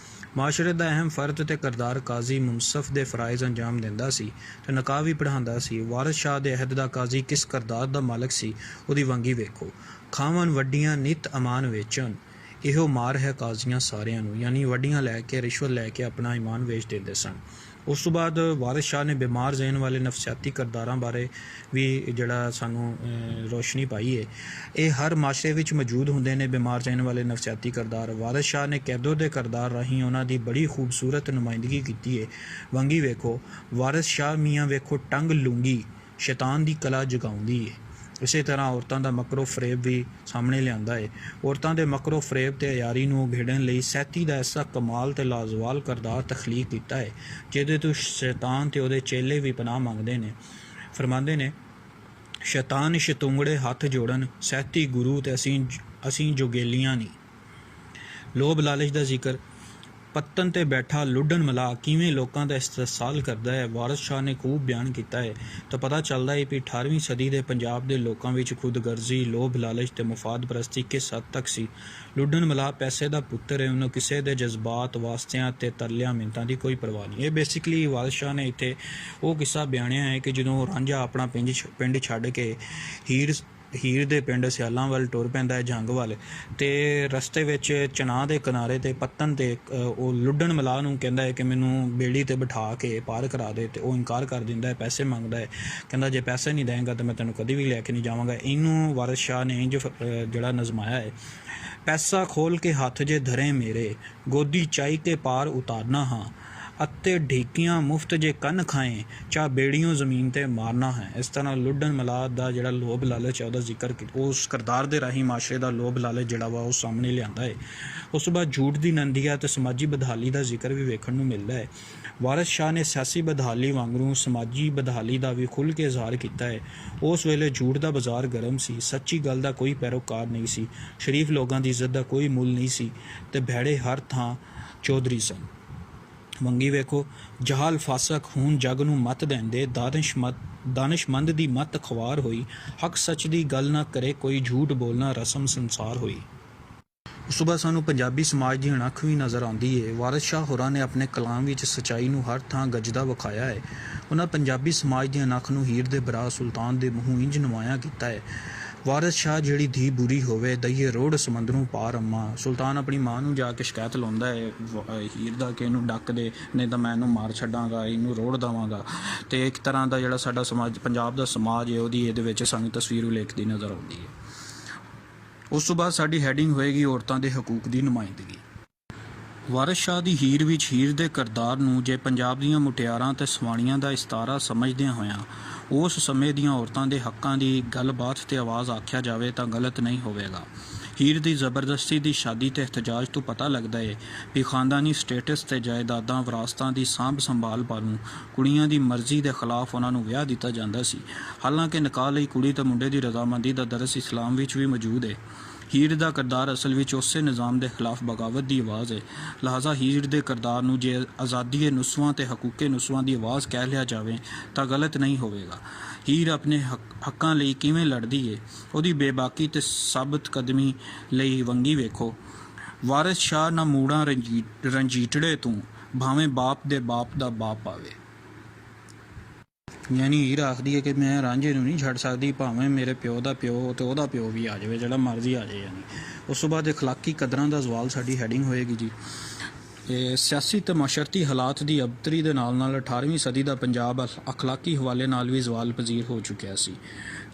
ਮਾਸ਼ਰੇ ਦਾ ਅਹਿਮ ਫਰਦ ਤੇ ਕਰਦਾਰ ਕਾਜ਼ੀ ਮੁਨਸਫ ਦੇ ਫਰਾਇਜ਼ ਅੰਜਾਮ ਦਿੰਦਾ ਸੀ ਤੇ ਨਕਾਹ ਵੀ ਪੜ੍ਹਾਉਂਦਾ ਸੀ। ਵਾਰਿਸ ਸ਼ਾਹ ਦੇ ਅਹਿਦ ਦਾ ਕਾਜ਼ੀ ਕਿਸ ਕਰਦਾਰ ਦਾ ਮਾਲਕ ਸੀ, ਉਹਦੀ ਵੰਗੀ ਵੇਖੋ। ਖਾਵਨ ਵੱਡੀਆਂ ਨਿਤ ਅਮਾਨ ਵੇਚਣ, ਇਹੋ ਮਾਰ ਹੈ ਕਾਜ਼ੀਆਂ ਸਾਰਿਆਂ ਨੂੰ, ਯਾਨੀ ਵੱਡੀਆਂ ਲੈ ਕੇ ਰਿਸ਼ਵਤ ਲੈ ਕੇ ਆਪਣਾ ਈਮਾਨ ਵੇਚ ਦਿੰਦੇ ਸਨ। ਉਸ ਤੋਂ ਬਾਅਦ ਵਾਰਿਸ ਸ਼ਾਹ ਨੇ ਬਿਮਾਰ ਜ਼ਹਿਨ ਵਾਲੇ ਨਫਸਿਆਤੀ ਕਰਦਾਰਾਂ ਬਾਰੇ ਵੀ ਜਿਹੜਾ ਸਾਨੂੰ ਰੋਸ਼ਨੀ ਪਾਈ ਹੈ। ਇਹ ਹਰ ਮਾਸ਼ਰੇ ਵਿੱਚ ਮੌਜੂਦ ਹੁੰਦੇ ਨੇ ਬਿਮਾਰ ਜ਼ਹਿਨ ਵਾਲੇ ਨਫਸਿਆਤੀ ਕਰਦਾਰ। ਵਾਰਿਸ ਸ਼ਾਹ ਨੇ ਕੈਦੋ ਦੇ ਕਰਦਾਰ ਰਾਹੀਂ ਉਹਨਾਂ ਦੀ ਬੜੀ ਖੂਬਸੂਰਤ ਨੁਮਾਇੰਦਗੀ ਕੀਤੀ ਹੈ। ਵੰਗੀ ਵੇਖੋ, ਵਾਰਿਸ ਸ਼ਾਹ ਮੀਆਂ ਵੇਖੋ ਟੰਗ ਲੂੰਗੀ ਸ਼ੈਤਾਨ ਦੀ ਕਲਾ ਜਗਾਉਂਦੀ ਹੈ। ਇਸੇ ਤਰ੍ਹਾਂ ਔਰਤਾਂ ਦਾ ਮਕਰੋ ਫਰੇਬ ਵੀ ਸਾਹਮਣੇ ਲਿਆਂਦਾ ਹੈ। ਔਰਤਾਂ ਦੇ ਮਕਰੋ ਫਰੇਬ ਤੇ ਅਯਾਰੀ ਨੂੰ ਉਘੇੜਨ ਲਈ ਸੈਤੀ ਦਾ ਐਸਾ ਕਮਾਲ ਤੇ ਲਾਜ਼ਵਾਲ ਕਰਦਾਰ ਤਖਲੀਕ ਕੀਤਾ ਹੈ, ਜਿਹਦੇ ਤੋਂ ਸ਼ੈਤਾਨ ਤੇ ਉਹਦੇ ਚੇਲੇ ਵੀ ਪਨਾਹ ਮੰਗਦੇ ਨੇ। ਫਰਮਾਉਂਦੇ ਨੇ, ਸ਼ੈਤਾਨ ਸ਼ਤੁੰਗੜੇ ਹੱਥ ਜੋੜਨ, ਸੈਤੀ ਗੁਰੂ ਤੇ ਅਸੀਂ ਜੋਗੇਲੀਆਂ ਨਹੀਂ। ਲੋਭ ਲਾਲਚ ਦਾ ਜ਼ਿਕਰ। ਪੱਤਨ ਤੇ ਬੈਠਾ ਲੁੱਡਣ ਮਲਾ ਕਿਵੇਂ ਲੋਕਾਂ ਦਾ ਇਸਤਸਾਲ ਕਰਦਾ ਹੈ, ਵਾਰਿਸ ਸ਼ਾਹ ਨੇ ਖੂਬ ਬਿਆਨ ਕੀਤਾ ਹੈ। ਤਾਂ ਪਤਾ ਚੱਲਦਾ ਹੈ ਕਿ 18ਵੀਂ ਸਦੀ ਦੇ ਪੰਜਾਬ ਦੇ ਲੋਕਾਂ ਵਿੱਚ ਖੁਦਗਰਜ਼ੀ, ਲੋਭ ਲਾਲਚ ਤੇ ਮੁਫਾਦ ਪ੍ਰਸਤੀ ਕਿਸ ਹੱਦ ਤੱਕ ਸੀ। ਲੁੱਡਣ ਮਲਾ ਪੈਸੇ ਦਾ ਪੁੱਤਰ ਹੈ, ਉਹਨੂੰ ਕਿਸੇ ਦੇ ਜਜ਼ਬਾਤ ਵਾਸਤਿਆਂ ਤੇ ਤਰਲਿਆਂ ਮਿੰਤਾਂ ਦੀ ਕੋਈ ਪਰਵਾਹ ਨਹੀਂ। ਇਹ ਬੇਸਿਕਲੀ ਵਾਰਿਸ ਸ਼ਾਹ ਨੇ ਇੱਥੇ ਉਹ ਕਿੱਸਾ ਬਿਆਨਿਆ ਹੈ ਕਿ ਜਦੋਂ ਰਾਂਝਾ ਆਪਣਾ ਪਿੰਡ ਛੱਡ ਕੇ ਹੀਰ ਦੇ ਪਿੰਡ ਸਿਆਲਾਂ ਵੱਲ ਟੁਰ ਪੈਂਦਾ ਹੈ, ਜੰਗ ਵੱਲ, ਅਤੇ ਰਸਤੇ ਵਿੱਚ ਚਨਾਹ ਦੇ ਕਿਨਾਰੇ 'ਤੇ ਪੱਤਨ 'ਤੇ ਉਹ ਲੁੱਡਣ ਮਲਾਹ ਨੂੰ ਕਹਿੰਦਾ ਹੈ ਕਿ ਮੈਨੂੰ ਬੇੜੀ 'ਤੇ ਬਿਠਾ ਕੇ ਪਾਰ ਕਰਾ ਦੇ, ਅਤੇ ਉਹ ਇਨਕਾਰ ਕਰ ਦਿੰਦਾ ਹੈ, ਪੈਸੇ ਮੰਗਦਾ ਹੈ। ਕਹਿੰਦਾ ਜੇ ਪੈਸੇ ਨਹੀਂ ਦੇਂਗਾ ਤਾਂ ਮੈਂ ਤੈਨੂੰ ਕਦੀ ਵੀ ਲੈ ਕੇ ਨਹੀਂ ਜਾਵਾਂਗਾ। ਇਹਨੂੰ ਵਾਰਿਸ ਸ਼ਾਹ ਨੇ ਇੰਝ ਜਿਹੜਾ ਨਜ਼ਮਾਇਆ ਹੈ। ਪੈਸਾ ਖੋਲ ਕੇ ਹੱਥ ਜੇ ਧਰੇ ਮੇਰੇ, ਗੋਦੀ ਚਾਈ ਕੇ ਪਾਰ ਉਤਾਰਨਾ ਹਾਂ, ਅਤੇ ਢੀਕੀਆਂ ਮੁਫਤ ਜੇ ਕੰਨ ਖਾਏ, ਚਾਹ ਬੇੜੀਆਂ ਜ਼ਮੀਨ 'ਤੇ ਮਾਰਨਾ ਹੈ। ਇਸ ਤਰ੍ਹਾਂ ਲੁੱਡਣ ਮਲਾਹ ਦਾ ਜਿਹੜਾ ਲੋਭ ਲਾਲਚ ਹੈ ਉਹਦਾ ਜ਼ਿਕਰ ਉਸ ਕਰਦਾਰ ਦੇ ਰਾਹੀਂ ਮਾਸ਼ਰੇ ਦਾ ਲੋਭ ਲਾਲਚ ਜਿਹੜਾ ਵਾ ਉਹ ਸਾਹਮਣੇ ਲਿਆਂਦਾ ਹੈ। ਉਸ ਤੋਂ ਬਾਅਦ ਝੂਠ ਦੀ ਨੰਦੀਆ ਅਤੇ ਸਮਾਜੀ ਬਦਹਾਲੀ ਦਾ ਜ਼ਿਕਰ ਵੀ ਵੇਖਣ ਨੂੰ ਮਿਲਦਾ ਹੈ। ਵਾਰਿਸ ਸ਼ਾਹ ਨੇ ਸਿਆਸੀ ਬਦਹਾਲੀ ਵਾਂਗੂ ਸਮਾਜੀ ਬਦਹਾਲੀ ਦਾ ਵੀ ਖੁੱਲ੍ਹ ਕੇ ਇਜ਼ਹਾਰ ਕੀਤਾ ਹੈ। ਉਸ ਵੇਲੇ ਝੂਠ ਦਾ ਬਾਜ਼ਾਰ ਗਰਮ ਸੀ, ਸੱਚੀ ਗੱਲ ਦਾ ਕੋਈ ਪੈਰੋਕਾਰ ਨਹੀਂ ਸੀ, ਸ਼ਰੀਫ ਲੋਕਾਂ ਦੀ ਇੱਜ਼ਤ ਦਾ ਕੋਈ ਮੁੱਲ ਨਹੀਂ ਸੀ, ਅਤੇ ਭੈੜੇ ਹਰ ਥਾਂ ਚੌਧਰੀ ਸਨ। ਵੰਗੀ ਵੇਖੋ, ਜਹਾਲ ਫਾਸਕ ਹੁਣ ਜੱਗ ਨੂੰ ਮੱਤ ਦਿੰਦੇ, ਦਾਨਿਸ਼ਮੰਦ ਦੀ ਮੱਤ ਖਵਾਰ ਹੋਈ, ਹੱਕ ਸੱਚ ਦੀ ਗੱਲ ਨਾ ਕਰੇ ਕੋਈ, ਝੂਠ ਬੋਲਣਾ ਰਸਮ ਸੰਸਾਰ ਹੋਈ। ਉਸ ਤੋਂ ਬਾਅਦ ਸਾਨੂੰ ਪੰਜਾਬੀ ਸਮਾਜ ਦੀ ਅਣਖ ਵੀ ਨਜ਼ਰ ਆਉਂਦੀ ਹੈ। ਵਾਰਿਸ ਸ਼ਾਹ ਹੋਰਾਂ ਨੇ ਆਪਣੇ ਕਲਾਮ ਵਿੱਚ ਸੱਚਾਈ ਨੂੰ ਹਰ ਥਾਂ ਗੱਜਦਾ ਵਿਖਾਇਆ ਹੈ। ਉਹਨਾਂ ਪੰਜਾਬੀ ਸਮਾਜ ਦੀ ਅਣਖ ਨੂੰ ਹੀਰ ਦੇ ਭਰਾ ਸੁਲਤਾਨ ਦੇ ਮੂੰਹੋਂ ਇੰਝ ਨੁਮਾਇਆ ਕੀਤਾ ਹੈ। ਵਾਰਿਸ ਸ਼ਾਹ ਜਿਹੜੀ ਧੀ ਬੁਰੀ ਹੋਵੇ ਦਈਏ ਰੋੜ ਸਮੁੰਦਰੋਂ ਪਾਰ ਅੰਮਾ। ਸੁਲਤਾਨ ਆਪਣੀ ਮਾਂ ਨੂੰ ਜਾ ਕੇ ਸ਼ਿਕਾਇਤ ਲਾਉਂਦਾ ਹੈ ਹੀਰ ਦਾ ਕਿ ਇਹਨੂੰ ਡੱਕ ਦੇ, ਨਹੀਂ ਤਾਂ ਮੈਂ ਇਹਨੂੰ ਮਾਰ ਛੱਡਾਂਗਾ, ਇਹਨੂੰ ਰੋੜ ਦੇਵਾਂਗਾ। ਅਤੇ ਇੱਕ ਤਰ੍ਹਾਂ ਦਾ ਜਿਹੜਾ ਸਾਡਾ ਸਮਾਜ, ਪੰਜਾਬ ਦਾ ਸਮਾਜ ਹੈ, ਉਹਦੀ ਇਹਦੇ ਵਿੱਚ ਸਾਨੂੰ ਤਸਵੀਰ ਉਲੇਖਦੀ ਨਜ਼ਰ ਆਉਂਦੀ ਹੈ। ਉਸ ਤੋਂ ਬਾਅਦ ਸਾਡੀ ਹੈਡਿੰਗ ਹੋਏਗੀ ਔਰਤਾਂ ਦੇ ਹਕੂਕ ਦੀ ਨੁਮਾਇੰਦਗੀ। ਵਾਰਿਸ ਸ਼ਾਹ ਦੀ ਹੀਰ ਵਿੱਚ ਹੀਰ ਦੇ ਕਿਰਦਾਰ ਨੂੰ ਜੇ ਪੰਜਾਬ ਦੀਆਂ ਮੁਟਿਆਰਾਂ ਤੇ ਸਵਾਣੀਆਂ ਦਾ ਇਸਤਾਰਾ ਸਮਝਦਿਆਂ ਹੋਇਆਂ ਉਸ ਸਮੇਂ ਦੀਆਂ ਔਰਤਾਂ ਦੇ ਹੱਕਾਂ ਦੀ ਗੱਲਬਾਤ ਤੇ ਆਵਾਜ਼ ਆਖਿਆ ਜਾਵੇ ਤਾਂ ਗਲਤ ਨਹੀਂ ਹੋਵੇਗਾ। ਹੀਰ ਦੀ ਜ਼ਬਰਦਸਤੀ ਦੀ ਸ਼ਾਦੀ ਤੇ ਇhtਜਾਜ ਤੋਂ ਪਤਾ ਲੱਗਦਾ ਹੈ ਕਿ ਖਾਨਦਾਨੀ ਸਟੇਟਸ ਤੇ ਜਾਇਦਾਦਾਂ ਵਿਰਾਸਤਾਂ ਦੀ ਸਾਂਭ ਸੰਭਾਲ ਪਾਲੂ ਕੁੜੀਆਂ ਦੀ ਮਰਜ਼ੀ ਦੇ ਖਿਲਾਫ ਉਹਨਾਂ ਨੂੰ ਵਿਆਹ ਦਿੱਤਾ ਜਾਂਦਾ ਸੀ। ਹਾਲਾਂਕਿ ਨਿਕਾਹ ਲਈ ਕੁੜੀ ਤੇ ਮੁੰਡੇ ਦੀ ਰਜ਼ਾਮੰਦੀ ਦਾ ਦਰਸ ਇਸਲਾਮ ਵਿੱਚ ਵੀ ਮੌਜੂਦ ਹੈ। ਹੀਰ ਦਾ ਕਿਰਦਾਰ ਅਸਲ ਵਿੱਚ ਉਸੇ ਨਿਜ਼ਾਮ ਦੇ ਖਿਲਾਫ ਬਗਾਵਤ ਦੀ ਆਵਾਜ਼ ਹੈ। ਲਿਹਾਜ਼ਾ ਹੀਰ ਦੇ ਕਿਰਦਾਰ ਨੂੰ ਜੇ ਆਜ਼ਾਦੀ ਨੁਸਵਾਂ ਤੇ ਹਕੂਕੇ ਨੁਸਵਾਂ ਦੀ ਆਵਾਜ਼ ਕਹਿ ਲਿਆ ਜਾਵੇ ਤਾਂ ਗਲਤ ਨਹੀਂ ਹੋਵੇਗਾ। ਹੀਰ ਆਪਣੇ ਹੱਕਾਂ ਲਈ ਕਿਵੇਂ ਲੜਦੀ ਹੈ, ਉਹਦੀ ਬੇਬਾਕੀ ਤੇ ਸਾਬਤ ਕਦਮੀ ਲਈ ਵੰਗੀ ਵੇਖੋ। ਵਾਰਿਸ ਸ਼ਾਹ ਨਾ ਮੂੜਾਂ ਰੰਜੀਟੜੇ ਤੂੰ, ਭਾਵੇਂ ਬਾਪ ਦੇ ਬਾਪ ਦਾ ਬਾਪ ਆਵੇ। ਯਾਨੀ ਹੀਰ ਆਖਦੀ ਹੈ ਕਿ ਮੈਂ ਰਾਂਝੇ ਨੂੰ ਨਹੀਂ ਛੱਡ ਸਕਦੀ, ਭਾਵੇਂ ਮੇਰੇ ਪਿਓ ਦਾ ਪਿਓ ਤੇ ਉਹਦਾ ਪਿਓ ਵੀ ਆ ਜਾਵੇ, ਜਿਹੜਾ ਮਰਜ਼ੀ ਆ ਜਾਵੇ। ਯਾਨੀ ਉਸ ਤੋਂ ਬਾਅਦ ਅਖਲਾਕੀ ਕਦਰਾਂ ਦਾ ਸਵਾਲ ਸਾਡੀ ਹੈਡਿੰਗ ਹੋਏਗੀ ਜੀ। ਸਿਆਸੀ ਤੇ ਮਾਸ਼ਰਤੀ ਹਾਲਾਤ ਦੀ ਅਬਤਰੀ ਦੇ ਨਾਲ ਨਾਲ 18ਵੀਂ ਸਦੀ ਦਾ ਪੰਜਾਬ ਅਖਲਾਕੀ ਹਵਾਲੇ ਨਾਲ ਵੀ ਜ਼ਵਾਲ ਪਜ਼ੀਰ ਹੋ ਚੁੱਕਿਆ ਸੀ।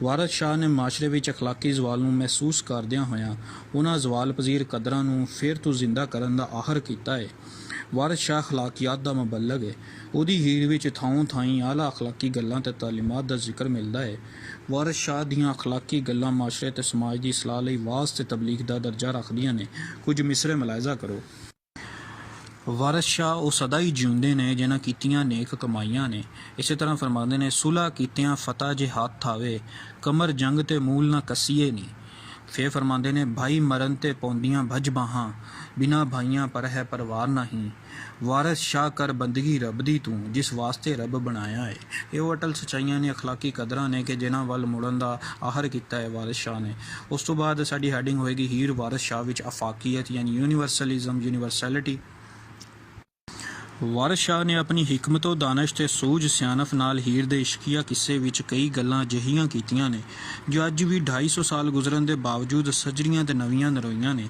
ਵਾਰਿਸ ਸ਼ਾਹ ਨੇ ਮਾਸ਼ਰੇ ਵਿੱਚ ਅਖਲਾਕੀ ਜ਼ਵਾਲ ਨੂੰ ਮਹਿਸੂਸ ਕਰਦਿਆਂ ਹੋਇਆਂ ਉਹਨਾਂ ਜ਼ਵਾਲ ਪਜ਼ੀਰ ਕਦਰਾਂ ਨੂੰ ਫਿਰ ਤੋਂ ਜ਼ਿੰਦਾ ਕਰਨ ਦਾ ਆਹਰ ਕੀਤਾ ਹੈ। ਵਾਰਿਸ ਸ਼ਾਹ ਅਖਲਾਕੀਆਤ ਦਾ ਮੁਬੱਲਗ ਹੈ। ਉਹਦੀ ਹੀਰ ਵਿੱਚ ਥਾਂ ਥਾਈਂ ਆਲਾ ਅਖਲਾਕੀ ਗੱਲਾਂ ਤੇ ਤਾਲੀਮਾਤ ਦਾ ਜ਼ਿਕਰ ਮਿਲਦਾ ਹੈ। ਵਾਰਿਸ ਸ਼ਾਹ ਦੀਆਂ ਅਖਲਾਕੀ ਗੱਲਾਂ ਮਾਸ਼ਰੇ ਤੇ ਸਮਾਜ ਦੀ ਇਸਲਾਹ ਲਈ ਵਾਅਜ਼ ਤੇ ਤਬਲੀਗ ਦਾ ਦਰਜਾ ਰੱਖਦੀਆਂ ਨੇ। ਕੁਝ ਮਿਸਰੇ ਮੁਲਾਹਿਜ਼ਾ ਕਰੋ। ਵਾਰਿਸ ਸ਼ਾਹ ਉਹ ਸਦਾ ਹੀ ਜਿਉਂਦੇ ਨੇ ਜਿਨ੍ਹਾਂ ਕੀਤੀਆਂ ਨੇਕ ਕਮਾਈਆਂ ਨੇ। ਇਸੇ ਤਰ੍ਹਾਂ ਫਰਮਾਉਂਦੇ ਨੇ, ਸੁਲ੍ਹਾ ਕੀਤਿਆਂ ਫਤਹ ਜੇ ਹੱਥ ਆਵੇ, ਕਮਰ ਜੰਗ ਤੇ ਮੂਲ ਨਾ ਕਸੀਏ ਨੀ। ਫਿਰ ਫਰਮਾਉਂਦੇ ਨੇ, ਭਾਈ ਮਰਨ ਤੇ ਪੌਂਦੀਆਂ ਭਜ ਬਾਹਾਂ, ਬਿਨਾ ਭਾਈਆਂ ਪਰ ਹੈ ਪਰਵਾਰ ਨਹੀਂ। ਵਾਰਿਸ ਸ਼ਾਹ ਕਰ ਬੰਦਗੀ ਰੱਬ ਦੀ ਤੂੰ, ਜਿਸ ਵਾਸਤੇ ਰੱਬ ਬਣਾਇਆ ਹੈ। ਇਹ ਉਹ ਅਟਲ ਸੱਚਾਈਆਂ ਨੇ, ਅਖਲਾਕੀ ਕਦਰਾਂ ਨੇ ਕਿ ਜਿਨ੍ਹਾਂ ਵੱਲ ਮੁੜਨ ਦਾ ਆਹਰ ਕੀਤਾ ਹੈ ਵਾਰਿਸ ਸ਼ਾਹ ਨੇ। ਉਸ ਤੋਂ ਬਾਅਦ ਸਾਡੀ ਹੈਡਿੰਗ ਹੋਏਗੀ ਹੀਰ ਵਾਰਿਸ ਸ਼ਾਹ ਵਿੱਚ ਅਫਾਕੀਅਤ ਯਾਨੀ ਯੂਨੀਵਰਸਲਿਜ਼ਮ, ਯੂਨੀਵਰਸੈਲਿਟੀ। ਵਾਰਿਸ ਸ਼ਾਹ ਨੇ ਆਪਣੀ ਹਿਕਮਤੋ ਦਾਨਿਸ਼ ਤੇ ਸੂਝ ਸਿਆਣਪ ਨਾਲ ਹੀਰ ਦੇ ਇਸ਼ਕੀਆ ਕਿੱਸੇ ਵਿੱਚ ਕਈ ਗੱਲਾਂ ਅਜਿਹੀਆਂ ਕੀਤੀਆਂ ਨੇ ਜੋ ਅੱਜ ਵੀ 250 ਸਾਲ ਗੁਜ਼ਰਨ ਦੇ ਬਾਵਜੂਦ ਸਜਰੀਆਂ ਤੇ ਨਵੀਆਂ ਨਰੋਈਆਂ ਨੇ।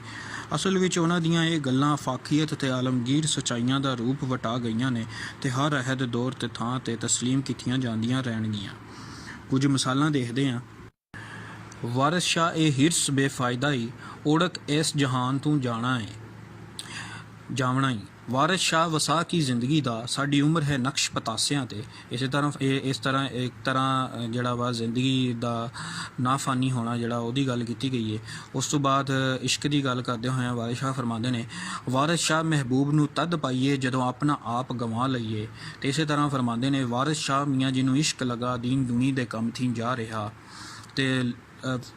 ਅਸਲ ਵਿੱਚ ਉਹਨਾਂ ਦੀਆਂ ਇਹ ਗੱਲਾਂ ਅਫਾਕੀਅਤ ਤੇ ਆਲਮਗੀਰ ਸੱਚਾਈਆਂ ਦਾ ਰੂਪ ਵਟਾ ਗਈਆਂ ਨੇ ਤੇ ਹਰ ਅਹਿਦ ਦੌਰ ਤੇ ਥਾਂ ਤੇ ਤਸਲੀਮ ਕੀਤੀਆਂ ਜਾਂਦੀਆਂ ਰਹਿਣਗੀਆਂ। ਕੁਝ ਮਿਸਾਲਾਂ ਦੇਖਦੇ ਹਾਂ। ਵਾਰਿਸ ਸ਼ਾਹ ਇਹ ਹਿਰਸ ਬੇਫਾਇਦਾ ਹੀ, ਓੜਕ ਇਸ ਜਹਾਨ ਤੂੰ ਜਾਣਾ ਹੀ। ਵਾਰਿਸ ਸ਼ਾਹ ਵਸਾ ਕੀ ਜ਼ਿੰਦਗੀ ਦਾ, ਸਾਡੀ ਉਮਰ ਹੈ ਨਕਸ਼ ਪਤਾਸਿਆਂ ਤੇ। ਇਸੇ ਤਰ੍ਹਾਂ ਇੱਕ ਤਰ੍ਹਾਂ ਜਿਹੜਾ ਵਾ ਜ਼ਿੰਦਗੀ ਦਾ ਨਾਫਾਨੀ ਹੋਣਾ ਜਿਹੜਾ ਉਹਦੀ ਗੱਲ ਕੀਤੀ ਗਈ ਹੈ। ਉਸ ਤੋਂ ਬਾਅਦ ਇਸ਼ਕ ਦੀ ਗੱਲ ਕਰਦੇ ਹੋਏ ਵਾਰਿਸ ਸ਼ਾਹ ਫਰਮਾਉਂਦੇ ਨੇ, ਵਾਰਿਸ ਸ਼ਾਹ ਮਹਿਬੂਬ ਨੂੰ ਤਦ ਪਾਈਏ ਜਦੋਂ ਆਪਣਾ ਆਪ ਗਵਾ ਲਈਏ। ਤੇ ਇਸੇ ਤਰ੍ਹਾਂ ਫਰਮਾਉਂਦੇ ਨੇ, ਵਾਰਿਸ ਸ਼ਾਹ ਮੀਆਂ ਜੀ ਨੂੰ ਇਸ਼ਕ ਲਗਾ, ਦੀਨ ਦੁਨੀ ਦੇ ਕੰਮ ਥੀ ਜਾ ਰਿਹਾ। ਤੇ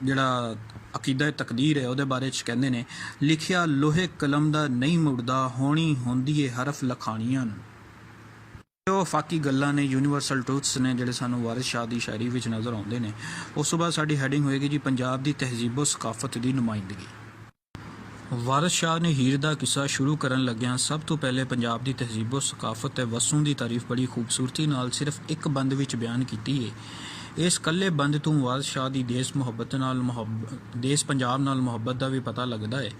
ਜਿਹੜਾ ਅਕੀਦਾ ਤਕਦੀਰ ਹੈ ਉਹਦੇ ਬਾਰੇ 'ਚ ਕਹਿੰਦੇ ਨੇ, ਲਿਖਿਆ ਲੋਹੇ ਕਲਮ ਦਾ ਨਹੀਂ ਮੁੜਦਾ, ਹੋਣੀ ਹੁੰਦੀ ਏ ਹਰਫ ਲਖਾਣੀਆਂ ਨੂੰ। ਉਹ ਅਫਾਕੀ ਗੱਲਾਂ ਨੇ, ਯੂਨੀਵਰਸਲ ਟਰੂਥਸ ਨੇ ਜਿਹੜੇ ਸਾਨੂੰ ਵਾਰਿਸ ਸ਼ਾਹ ਦੀ ਸ਼ਾਇਰੀ ਵਿੱਚ ਨਜ਼ਰ ਆਉਂਦੇ ਨੇ। ਉਸ ਤੋਂ ਬਾਅਦ ਸਾਡੀ ਹੈਡਿੰਗ ਹੋਏਗੀ ਜੀ ਪੰਜਾਬ ਦੀ ਤਹਿਜ਼ੀਬੋ ਸਕਾਫਤ ਦੀ ਨੁਮਾਇੰਦਗੀ। ਵਾਰਿਸ ਸ਼ਾਹ ਨੇ ਹੀਰ ਦਾ ਕਿੱਸਾ ਸ਼ੁਰੂ ਕਰਨ ਲੱਗਿਆਂ ਸਭ ਤੋਂ ਪਹਿਲੇ ਪੰਜਾਬ ਦੀ ਤਹਿਜ਼ੀਬੋ ਸਕਾਫਤ ਤੇ ਵਸੋਂ ਦੀ ਤਾਰੀਫ ਬੜੀ ਖੂਬਸੂਰਤੀ ਨਾਲ ਸਿਰਫ ਇੱਕ ਬੰਦ ਵਿੱਚ ਬਿਆਨ ਕੀਤੀ ਹੈ। ਇਸ ਇਕੱਲੇ ਬੰਦ ਤੋਂ ਵਾਰਿਸ ਸ਼ਾਹ ਦੀ ਦੇਸ਼ ਪੰਜਾਬ ਨਾਲ ਮੁਹੱਬਤ ਦਾ ਵੀ ਪਤਾ ਲੱਗਦਾ ਹੈ।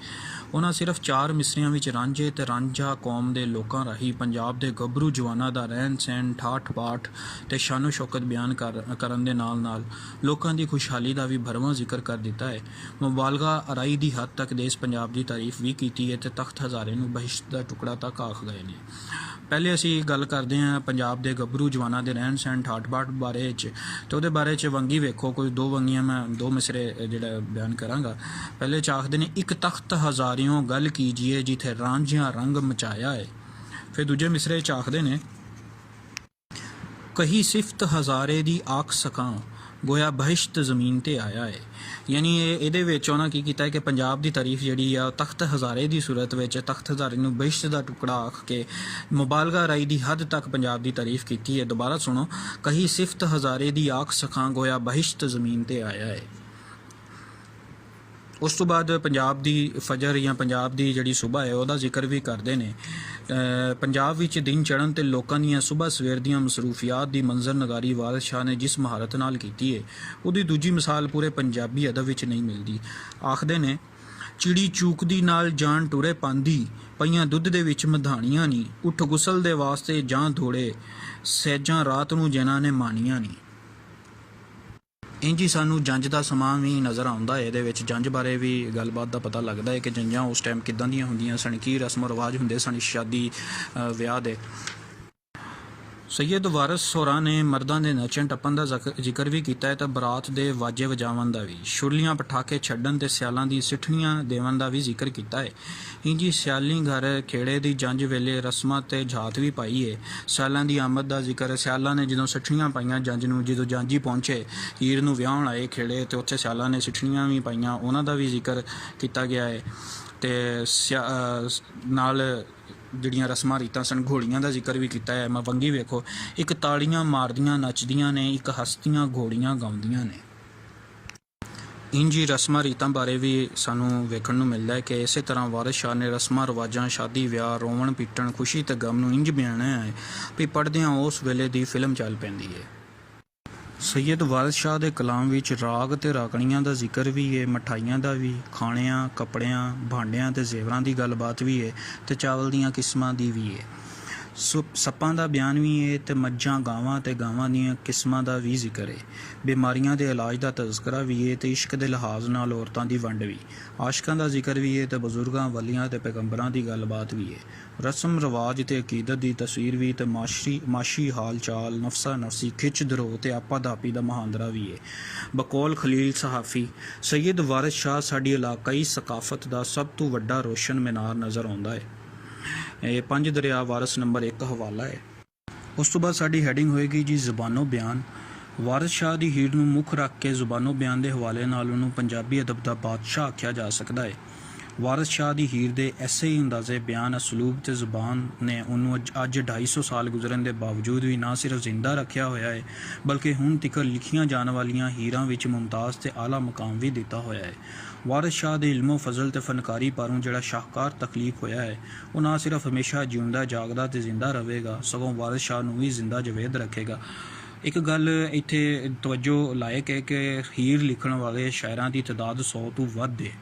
ਉਹਨਾਂ ਸਿਰਫ 4 ਮਿਸਰਿਆਂ ਵਿੱਚ ਰਾਂਝੇ ਤੇ ਰਾਂਝਾ ਕੌਮ ਦੇ ਲੋਕਾਂ ਰਾਹੀਂ ਪੰਜਾਬ ਦੇ ਗੱਭਰੂ ਜਵਾਨਾਂ ਦਾ ਰਹਿਣ ਸਹਿਣ, ਠਾਠ ਬਾਠ ਤੇ ਸ਼ਾਨੋ ਸ਼ੌਕਤ ਬਿਆਨ ਕਰਨ ਦੇ ਨਾਲ ਨਾਲ ਲੋਕਾਂ ਦੀ ਖੁਸ਼ਹਾਲੀ ਦਾ ਵੀ ਭਰਵਾਂ ਜ਼ਿਕਰ ਕਰ ਦਿੱਤਾ ਹੈ। ਮੁਬਾਲਗਾ ਅਰਾਈ ਦੀ ਹੱਦ ਤੱਕ ਦੇਸ਼ ਪੰਜਾਬ ਦੀ ਤਾਰੀਫ ਵੀ ਕੀਤੀ ਹੈ ਤੇ ਤਖਤ ਹਜ਼ਾਰੇ ਨੂੰ ਬਹਿਸ਼ਤ ਦਾ ਟੁਕੜਾ ਤੱਕ ਆਖ ਗਏ ਨੇ। ਪਹਿਲੇ ਅਸੀਂ ਗੱਲ ਕਰਦੇ ਹਾਂ ਪੰਜਾਬ ਦੇ ਗੱਭਰੂ ਜਵਾਨਾਂ ਦੇ ਰਹਿਣ ਸਹਿਣ, ਠਾਠ ਬਾਠ ਬਾਰੇ 'ਚ, ਤੇ ਉਹਦੇ ਬਾਰੇ 'ਚ ਵੰਗੀ ਵੇਖੋ। ਕੋਈ 2 ਵੰਗੀਆਂ ਮੈਂ 2 ਮਿਸਰੇ ਜਿਹੜਾ ਬਿਆਨ ਕਰਾਂਗਾ। ਪਹਿਲੇ 'ਚ ਆਖਦੇ ਨੇ, ਇੱਕ ਤਖਤ ਹਜ਼ਾਰਿਓਂ ਗੱਲ ਕੀਜੀਏ ਜਿੱਥੇ ਰਾਂਝਿਆਂ ਰੰਗ ਮਚਾਇਆ ਹੈ। ਫਿਰ ਦੂਜੇ ਮਿਸਰੇ 'ਚ ਆਖਦੇ ਨੇ, ਕਹੀ ਸਿਫਤ ਹਜ਼ਾਰੇ ਦੀ ਆਖ ਸਕਾਂ, ਗੋਇਆ ਬਹਿਸ਼ਤ ਜ਼ਮੀਨ ਤੇ ਆਇਆ ਹੈ। ਯਾਨੀ ਇਹਦੇ ਵਿੱਚ ਉਹਨਾਂ ਕੀ ਕੀਤਾ ਹੈ ਕਿ ਪੰਜਾਬ ਦੀ ਤਾਰੀਫ ਜਿਹੜੀ ਆ ਤਖਤ ਹਜ਼ਾਰੇ ਦੀ ਸੂਰਤ ਵਿੱਚ ਤਖਤ ਹਜ਼ਾਰੇ ਨੂੰ ਬਹਿਸ਼ਤ ਦਾ ਟੁਕੜਾ ਆਖ ਕੇ ਮੁਬਾਲਗਾ ਰਾਈ ਦੀ ਹੱਦ ਤੱਕ ਪੰਜਾਬ ਦੀ ਤਾਰੀਫ ਕੀਤੀ ਹੈ। ਦੁਬਾਰਾ ਸੁਣੋ, ਕਹੀ ਸਿਫਤ ਹਜ਼ਾਰੇ ਦੀ ਆਖ ਸਕਾਂ, ਗੋਇਆ ਬਹਿਸ਼ਤ ਜ਼ਮੀਨ ਤੇ ਆਇਆ ਹੈ। ਉਸ ਤੋਂ ਬਾਅਦ ਪੰਜਾਬ ਦੀ ਫਜਰ ਜਾਂ ਪੰਜਾਬ ਦੀ ਜਿਹੜੀ ਸੁਬਹ ਹੈ ਉਹਦਾ ਜ਼ਿਕਰ ਵੀ ਕਰਦੇ ਨੇ। ਪੰਜਾਬ ਵਿੱਚ ਦਿਨ ਚੜ੍ਹਨ ਤੇ ਲੋਕਾਂ ਦੀਆਂ ਸੁਬਹ ਸਵੇਰ ਦੀਆਂ ਮਸਰੂਫੀਆਤ ਦੀ ਮੰਜ਼ਰ ਨਗਾਰੀ ਵਾਰਿਸ ਸ਼ਾਹ ਨੇ ਜਿਸ ਮਹਾਰਤ ਨਾਲ ਕੀਤੀ ਹੈ ਉਹਦੀ ਦੂਜੀ ਮਿਸਾਲ ਪੂਰੇ ਪੰਜਾਬੀ ਅਦਬ ਵਿੱਚ ਨਹੀਂ ਮਿਲਦੀ। ਆਖਦੇ ਨੇ, ਚਿੜੀ ਚੂਕਦੀ ਨਾਲ ਜਾਨ ਟੁਰੇ ਪਾਂਦੀ, ਪਈਆਂ ਦੁੱਧ ਦੇ ਵਿੱਚ ਮਧਾਣੀਆਂ ਨਹੀਂ, ਉੱਠ ਗੁਸਲ ਦੇ ਵਾਸਤੇ ਜਾਂ ਧੋੜੇ, ਸਹਿਜਾਂ ਰਾਤ ਨੂੰ ਜਿਨ੍ਹਾਂ ਨੇ ਮਾਣੀਆਂ ਨਹੀਂ। ਇੰਝ ਹੀ ਸਾਨੂੰ ਜੰਝ ਦਾ ਸਮਾਂ ਵੀ ਨਜ਼ਰ ਆਉਂਦਾ ਹੈ। ਇਹਦੇ ਵਿੱਚ ਜੰਝ ਬਾਰੇ ਵੀ ਗੱਲਬਾਤ ਦਾ ਪਤਾ ਲੱਗਦਾ ਹੈ ਕਿ ਜੰਝਾਂ ਉਸ ਟਾਈਮ ਕਿੱਦਾਂ ਦੀਆਂ ਹੁੰਦੀਆਂ ਸਨ, ਕੀ ਰਸਮ ਰਿਵਾਜ ਹੁੰਦੇ ਸਨ ਸ਼ਾਦੀ ਵਿਆਹ ਦੇ। ਸੈਯਦ ਵਾਰਿਸ ਹੋਰਾਂ ਨੇ ਮਰਦਾਂ ਦੇ ਨੱਚਣ ਟੱਪਣ ਦਾ ਜ਼ਿਕਰ ਵੀ ਕੀਤਾ ਹੈ ਤਾਂ ਬਰਾਤ ਦੇ ਵਾਜੇ ਵਜਾਵਣ ਦਾ ਵੀ, ਛੁਰਲੀਆਂ ਪਟਾਕੇ ਛੱਡਣ ਤੇ ਸਿਆਲਾਂ ਦੀ ਸਿੱਠਣੀਆਂ ਦੇਵਣ ਦਾ ਵੀ ਜ਼ਿਕਰ ਕੀਤਾ ਹੈ। ਇੰਜੀ ਸਿਆਲੀ ਘਰ ਖੇੜੇ ਦੀ ਜੰਝ ਵੇਲੇ ਰਸਮਾਂ ਤੇ ਝਾਤ ਵੀ ਪਾਈ ਹੈ। ਸਿਆਲਾਂ ਦੀ ਆਮਦ ਦਾ ਜ਼ਿਕਰ, ਸਿਆਲਾਂ ਨੇ ਜਦੋਂ ਸਿੱਠਣੀਆਂ ਪਾਈਆਂ ਜੰਝ ਨੂੰ, ਜਦੋਂ ਜਾਂਝੀ ਪਹੁੰਚੇ ਹੀਰ ਨੂੰ ਵਿਆਹਣ ਆਏ ਖੇੜੇ ਤੇ ਉੱਥੇ ਸਿਆਲਾਂ ਨੇ ਸਿੱਠਣੀਆਂ ਵੀ ਪਾਈਆਂ, ਉਹਨਾਂ ਦਾ ਵੀ ਜ਼ਿਕਰ ਕੀਤਾ ਗਿਆ ਹੈ। ਤੇ ਨਾਲ ਜਿਹੜੀਆਂ ਰਸਮਾਂ ਰੀਤਾਂ ਸਨ, ਘੋੜੀਆਂ ਦਾ ਜ਼ਿਕਰ ਵੀ ਕੀਤਾ ਹੈ। ਮੈਂ ਵੰਗੀ ਵੇਖੋ, ਇੱਕ ਤਾੜੀਆਂ ਮਾਰਦੀਆਂ ਨੱਚਦੀਆਂ ਨੇ, ਇੱਕ ਹਸਤੀਆਂ ਘੋੜੀਆਂ ਗਾਉਂਦੀਆਂ ਨੇ। ਇੰਜੀ ਰਸਮਾਂ ਰੀਤਾਂ ਬਾਰੇ ਵੀ ਸਾਨੂੰ ਵੇਖਣ ਨੂੰ ਮਿਲਦਾ ਹੈ ਕਿ ਇਸੇ ਤਰ੍ਹਾਂ ਵਾਰਿਸ ਸ਼ਾਹ ਨੇ ਰਸਮਾਂ ਰਿਵਾਜਾਂ, ਸ਼ਾਦੀ ਵਿਆਹ, ਰੋਵਣ ਪਿੱਟਣ, ਖੁਸ਼ੀ ਤੇ ਗਮ ਨੂੰ ਇੰਜ ਬਿਆਨਿਆ ਹੈ ਵੀ ਪੜ੍ਹਦਿਆਂ ਉਸ ਵੇਲੇ ਦੀ ਫਿਲਮ ਚੱਲ ਪੈਂਦੀ ਹੈ। ਸੈਯਦ ਵਾਰਿਸ ਸ਼ਾਹ ਦੇ ਕਲਾਮ ਵਿੱਚ ਰਾਗ ਤੇ ਰਾਗਣੀਆਂ ਦਾ ਜ਼ਿਕਰ ਵੀ ਹੈ, ਮਠਾਈਆਂ ਦਾ ਵੀ, ਖਾਣਿਆਂ, ਕੱਪੜਿਆਂ, ਭਾਂਡਿਆਂ ਤੇ ਜ਼ੇਵਰਾਂ ਦੀ ਗੱਲਬਾਤ ਵੀ ਹੈ ਤੇ ਚਾਵਲ ਦੀਆਂ ਕਿਸਮਾਂ ਦੀ ਵੀ ਹੈ। ਸੱਪਾਂ ਦਾ ਬਿਆਨ ਵੀ ਹੈ ਤੇ ਮੱਝਾਂ, ਗਾਵਾਂ ਤੇ ਗਾਵਾਂ ਦੀਆਂ ਕਿਸਮਾਂ ਦਾ ਵੀ ਜ਼ਿਕਰ ਹੈ। ਬਿਮਾਰੀਆਂ ਦੇ ਇਲਾਜ ਦਾ ਤਜ਼ਕਰਾ ਵੀ ਹੈ ਤੇ ਇਸ਼ਕ ਦੇ ਲਿਹਾਜ਼ ਨਾਲ ਔਰਤਾਂ ਦੀ ਵੰਡ ਵੀ, ਆਸ਼ਕਾਂ ਦਾ ਜ਼ਿਕਰ ਵੀ ਹੈ ਤੇ ਬਜ਼ੁਰਗਾਂ, ਵਲੀਆਂ ਤੇ ਪੈਗੰਬਰਾਂ ਦੀ ਗੱਲਬਾਤ ਵੀ ਹੈ। ਰਸਮ ਰਿਵਾਜ ਤੇ ਅਕੀਦਤ ਦੀ ਤਸਵੀਰ ਵੀ ਤੇ ਮਾਸ਼ੀ ਹਾਲ ਚਾਲ, ਨਫਸਾ ਨਫਸੀ, ਖਿੱਚ ਦਰੋ ਤੇ ਆਪਾ ਦਾਪੀ ਦਾ ਮੁਹਾਂਦਰਾ ਵੀ ਹੈ। ਬਕੌਲ ਖਲੀਲ ਸਹਾਫੀ, ਸੈਯਦ ਵਾਰਿਸ ਸ਼ਾਹ ਸਾਡੀ ਇਲਾਕਾਈ ਸਕਾਫਤ ਦਾ ਸਭ ਤੋਂ ਵੱਡਾ ਰੋਸ਼ਨ ਮੀਨਾਰ ਨਜ਼ਰ ਆਉਂਦਾ ਹੈ। ਇਹ 5 ਦਰਿਆ ਵਾਰਿਸ ਨੰਬਰ 1 ਹਵਾਲਾ ਹੈ। ਉਸ ਤੋਂ ਬਾਅਦ ਸਾਡੀ ਹੈਡਿੰਗ ਹੋਏਗੀ ਜੀ ਜ਼ੁਬਾਨੋ ਬਿਆਨ। ਵਾਰਿਸ ਸ਼ਾਹ ਦੀ ਹੀਰ ਨੂੰ ਮੁੱਖ ਰੱਖ ਕੇ ਜ਼ੁਬਾਨੋ ਬਿਆਨ ਦੇ ਹਵਾਲੇ ਨਾਲ ਉਹਨੂੰ ਪੰਜਾਬੀ ਅਦਬ ਦਾ ਬਾਦਸ਼ਾਹ ਆਖਿਆ ਜਾ ਸਕਦਾ ਹੈ। ਵਾਰਿਸ ਸ਼ਾਹ ਦੀ ਹੀਰ ਦੇ ਐਸੇ ਹੀ ਅੰਦਾਜ਼ੇ ਬਿਆਨ, ਅਸਲੂਬ ਤੇ ਜ਼ੁਬਾਨ ਨੇ ਉਹਨੂੰ ਅੱਜ 250 ਸਾਲ ਗੁਜ਼ਰਨ ਦੇ ਬਾਵਜੂਦ ਵੀ ਨਾ ਸਿਰਫ ਜ਼ਿੰਦਾ ਰੱਖਿਆ ਹੋਇਆ ਹੈ ਬਲਕਿ ਹੁਣ ਤੱਕ ਲਿਖੀਆਂ ਜਾਣ ਵਾਲੀਆਂ ਹੀਰਾਂ ਵਿੱਚ ਮੁਮਤਾਜ਼ ਤੇ ਆਲਾ ਮਕਾਮ ਵੀ ਦਿੱਤਾ ਹੋਇਆ ਹੈ। ਵਾਰਿਸ ਸ਼ਾਹ ਦੇ ਇਲਮੋ ਫਜ਼ਲ ਤੇ ਫਨਕਾਰੀ ਪਾਰੋਂ ਜਿਹੜਾ ਸ਼ਾਹਕਾਰ ਤਖਲੀਕ ਹੋਇਆ ਹੈ ਉਹ ਨਾ ਸਿਰਫ ਹਮੇਸ਼ਾ ਜਿਉਂਦਾ ਜਾਗਦਾ ਤੇ ਜ਼ਿੰਦਾ ਰਹੇਗਾ ਸਗੋਂ ਵਾਰਿਸ ਸ਼ਾਹ ਨੂੰ ਵੀ ਜ਼ਿੰਦਾ ਜਵੇਦ ਰੱਖੇਗਾ। ਇੱਕ ਗੱਲ ਇੱਥੇ ਤਵੱਜੋ ਲਾਇਕ ਹੈ ਕਿ ਹੀਰ ਲਿਖਣ ਵਾਲੇ ਸ਼ਾਇਰਾਂ ਦੀ ਤਾਦਾਦ 100 ਤੋਂ ਵੱਧ ਹੈ,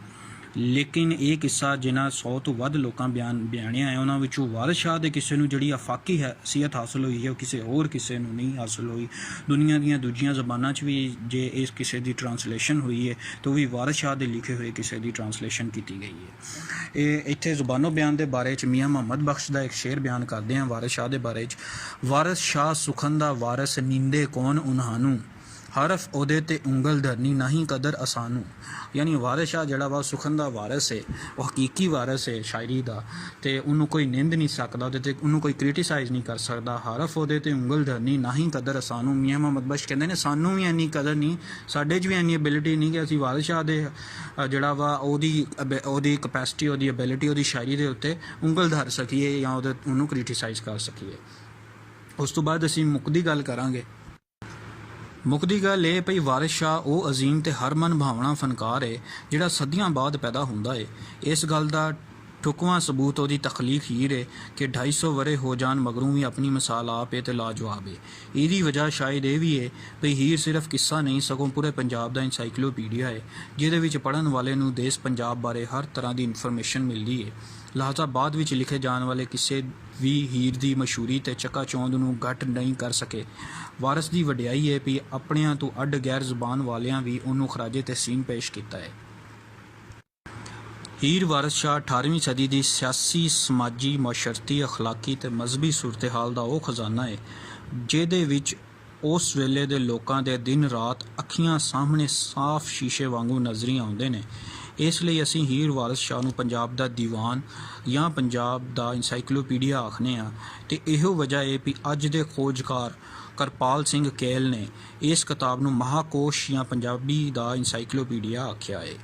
ਲੇਕਿਨ ਇਹ ਕਿੱਸਾ ਜਿਨ੍ਹਾਂ 100 ਤੋਂ ਵੱਧ ਲੋਕਾਂ ਬਿਆਨਿਆ ਹੈ ਉਹਨਾਂ ਵਿੱਚੋਂ ਵਾਰਿਸ ਸ਼ਾਹ ਦੇ ਕਿਸੇ ਨੂੰ ਜਿਹੜੀ ਅਫਾਕੀ ਹੈਸੀਅਤ ਹਾਸਲ ਹੋਈ ਹੈ ਉਹ ਕਿਸੇ ਹੋਰ ਕਿਸੇ ਨੂੰ ਨਹੀਂ ਹਾਸਲ ਹੋਈ। ਦੁਨੀਆ ਦੀਆਂ ਦੂਜੀਆਂ ਜ਼ਬਾਨਾਂ 'ਚ ਵੀ ਜੇ ਇਸ ਕਿਸੇ ਦੀ ਟਰਾਂਸਲੇਸ਼ਨ ਹੋਈ ਹੈ ਤਾਂ ਉਹ ਵੀ ਵਾਰਿਸ ਸ਼ਾਹ ਦੇ ਲਿਖੇ ਹੋਏ ਕਿਸੇ ਦੀ ਟਰਾਂਸਲੇਸ਼ਨ ਕੀਤੀ ਗਈ ਹੈ। ਇਹ ਇੱਥੇ ਜ਼ੁਬਾਨੋ ਬਿਆਨ ਦੇ ਬਾਰੇ 'ਚ ਮੀਆਂ ਮੁਹੰਮਦ ਬਖਸ਼ ਦਾ ਇੱਕ ਸ਼ੇਰ ਬਿਆਨ ਕਰਦੇ ਹਾਂ ਵਾਰਿਸ ਸ਼ਾਹ ਦੇ ਬਾਰੇ 'ਚ। ਵਾਰਿਸ ਸ਼ਾਹ ਸੁਖਨ ਦਾ ਵਾਰਿਸ ਨੀਂਦੇ ਕੌਣ ਉਨ੍ਹਾਨੂੰ, ਹਰਫ ਉਹਦੇ ਤੇ ਉਂਗਲ ਧਰਨੀ ਨਹੀਂ ਕਦਰ ਅਸਾਨੂੰ। ਯਾਨੀ ਵਾਰਿਸ ਸ਼ਾਹ ਜਿਹੜਾ ਵਾ ਸੁਖਨ ਦਾ ਵਾਰਿਸ ਹੈ, ਉਹ ਹਕੀਕੀ ਵਾਰਿਸ ਹੈ ਸ਼ਾਇਰੀ ਦਾ, ਤੇ ਉਹਨੂੰ ਕੋਈ ਨਿੰਦ ਨਹੀਂ ਸਕਦਾ, ਉਹਦੇ ਤੇ ਉਹਨੂੰ ਕੋਈ ਕ੍ਰਿਟੀਸਾਈਜ਼ ਨਹੀਂ ਕਰ ਸਕਦਾ। ਹਰਫ ਉਹਦੇ ਤੇ ਉਂਗਲ ਧਰਨੀ ਨਹੀਂ ਕਦਰ ਅਸਾਨੂੰ। ਮੀਆਂ ਮੁਹੰਮਦ ਬਖਸ਼ ਕਹਿੰਦੇ ਨੇ ਸਾਨੂੰ ਵੀ ਇੰਨੀ ਕਦਰ ਨਹੀਂ, ਸਾਡੇ 'ਚ ਵੀ ਇੰਨੀ ਐਬਿਲਿਟੀ ਨਹੀਂ ਕਿ ਅਸੀਂ ਵਾਰਿਸ ਸ਼ਾਹ ਦੇ ਜਿਹੜਾ ਵਾ ਉਹਦੀ ਕਪੈਸਿਟੀ, ਉਹਦੀ ਐਬਿਲਿਟੀ, ਉਹਦੀ ਸ਼ਾਇਰੀ ਦੇ ਉੱਤੇ ਉਂਗਲ ਧਰ ਸਕੀਏ ਜਾਂ ਉਹਨੂੰ ਕ੍ਰਿਟੀਸਾਈਜ਼ ਕਰ ਸਕੀਏ। ਉਸ ਤੋਂ ਬਾਅਦ ਅਸੀਂ ਮੁੱਕਦੀ ਗੱਲ ਕਰਾਂਗੇ। ਮੁੱਕਦੀ ਗੱਲ ਇਹ ਭਈ ਵਾਰਿਸ ਸ਼ਾਹ ਉਹ ਅਜ਼ੀਮ ਤੇ ਹਰਮਨ ਭਾਵਨਾ ਫਨਕਾਰ ਹੈ ਜਿਹੜਾ ਸਦੀਆਂ ਬਾਅਦ ਪੈਦਾ ਹੁੰਦਾ ਹੈ। ਇਸ ਗੱਲ ਦਾ ਠੁਕਵਾਂ ਸਬੂਤ ਉਹਦੀ ਤਖਲੀਕ ਹੀਰ ਹੈ ਕਿ 250 ਵਰੇ ਹੋ ਜਾਣ ਮਗਰੋਂ ਵੀ ਆਪਣੀ ਮਿਸਾਲ ਆਪ ਹੈ ਤੇ ਲਾਜਵਾਬ ਹੈ। ਇਹਦੀ ਵਜ੍ਹਾ ਸ਼ਾਇਦ ਇਹ ਵੀ ਹੈ ਭਈ ਹੀਰ ਸਿਰਫ ਕਿੱਸਾ ਨਹੀਂ ਸਗੋਂ ਪੂਰੇ ਪੰਜਾਬ ਦਾ ਇਨਸਾਈਕਲੋਪੀਡੀਆ ਹੈ ਜਿਹਦੇ ਵਿੱਚ ਪੜ੍ਹਨ ਵਾਲੇ ਨੂੰ ਦੇਸ਼ ਪੰਜਾਬ ਬਾਰੇ ਹਰ ਤਰ੍ਹਾਂ ਦੀ ਇਨਫੋਰਮੇਸ਼ਨ ਮਿਲਦੀ ਹੈ। ਲਿਹਾਜ਼ਾ ਬਾਅਦ ਵਿੱਚ ਲਿਖੇ ਜਾਣ ਵਾਲੇ ਕਿਸੇ ਵੀ ਹੀਰ ਦੀ ਮਸ਼ਹੂਰੀ ਤੇ ਚਕਾਚੌਂਧ ਨੂੰ ਘੱਟ ਨਹੀਂ ਕਰ ਸਕੇ। ਵਾਰਿਸ ਦੀ ਵਡਿਆਈ ਹੈ ਵੀ ਆਪਣਿਆਂ ਤੋਂ ਅੱਡ ਗੈਰ ਜ਼ੁਬਾਨ ਵਾਲਿਆਂ ਵੀ ਉਹਨੂੰ ਖਰਾਜੇ ਤਹਿਸੀਨ ਪੇਸ਼ ਕੀਤਾ ਹੈ। ਹੀਰ ਵਾਰਿਸ ਸ਼ਾਹ 18ਵੀਂ ਸਦੀ ਦੀ ਸਿਆਸੀ, ਸਮਾਜੀ, ਮਾਸ਼ਰਤੀ, ਅਖਲਾਕੀ ਤੇ ਮਜ਼ਹਬੀ ਸੂਰਤ-ਏ-ਹਾਲ ਦਾ ਉਹ ਖਜ਼ਾਨਾ ਹੈ ਜਿਹਦੇ ਵਿੱਚ ਉਸ ਵੇਲੇ ਦੇ ਲੋਕਾਂ ਦੇ ਦਿਨ ਰਾਤ ਅੱਖੀਆਂ ਸਾਹਮਣੇ ਸਾਫ਼ ਸ਼ੀਸ਼ੇ ਵਾਂਗੂ ਨਜ਼ਰੀ ਆਉਂਦੇ ਨੇ। ਇਸ ਲਈ ਅਸੀਂ ਹੀਰ ਵਾਰਿਸ ਸ਼ਾਹ ਨੂੰ ਪੰਜਾਬ ਦਾ ਦੀਵਾਨ ਜਾਂ ਪੰਜਾਬ ਦਾ ਇਨਸਾਈਕਲੋਪੀਡੀਆ ਆਖਦੇ ਹਾਂ ਤੇ ਇਹੋ ਵਜ੍ਹਾ ਹੈ ਵੀ ਅੱਜ ਦੇ ਖੋਜਕਾਰ ਕਰਪਾਲ ਸਿੰਘ ਕੇਲ ਨੇ ਇਸ ਕਿਤਾਬ ਨੂੰ ਮਹਾਕੋਸ਼ ਜਾਂ ਪੰਜਾਬੀ ਦਾ ਇਨਸਾਈਕਲੋਪੀਡੀਆ ਆਖਿਆ ਹੈ।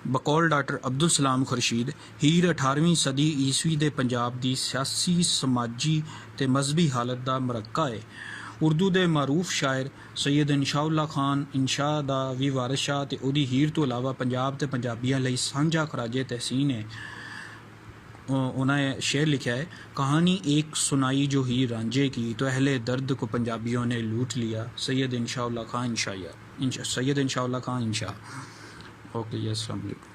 ਬਕੌਲ ਡਾਕਟਰ ਅਬਦੁਲ ਸਲਾਮ ਖੁਰਸ਼ੀਦ, ਹੀਰ 18ਵੀਂ ਸਦੀ ਈਸਵੀ ਦੇ ਪੰਜਾਬ ਦੀ ਸਿਆਸੀ, ਸਮਾਜੀ ਤੇ ਮਜ਼ਹਬੀ ਹਾਲਤ ਦਾ ਮਰੱਕਾ ਹੈ। ਉਰਦੂ ਦੇ ਮਾਰੂਫ ਸ਼ਾਇਰ ਸੈਯਦ ਇਨਸ਼ਾਉੱਲਾ ਖਾਨ ਇਨਸ਼ਾ ਦਾ ਵੀ ਵਾਰਿਸ ਸ਼ਾਹ ਤੇ ਉਹਦੀ ਹੀਰ ਤੋਂ ਇਲਾਵਾ ਪੰਜਾਬ ਤੇ ਪੰਜਾਬੀਆਂ ਲਈ ਸਾਂਝਾ ਖਰਾਜੇ ਤਹਿਸੀਨ ਹੈ। उन्होंने शेर लिखा है, कहानी एक सुनाई जो ही रांझे की तो अहले दर्द को पंजाबियों ने लूट लिया। सैयद इंशाउल्लाह खान इंशा। ओके, अस्सलाम वालेकुम।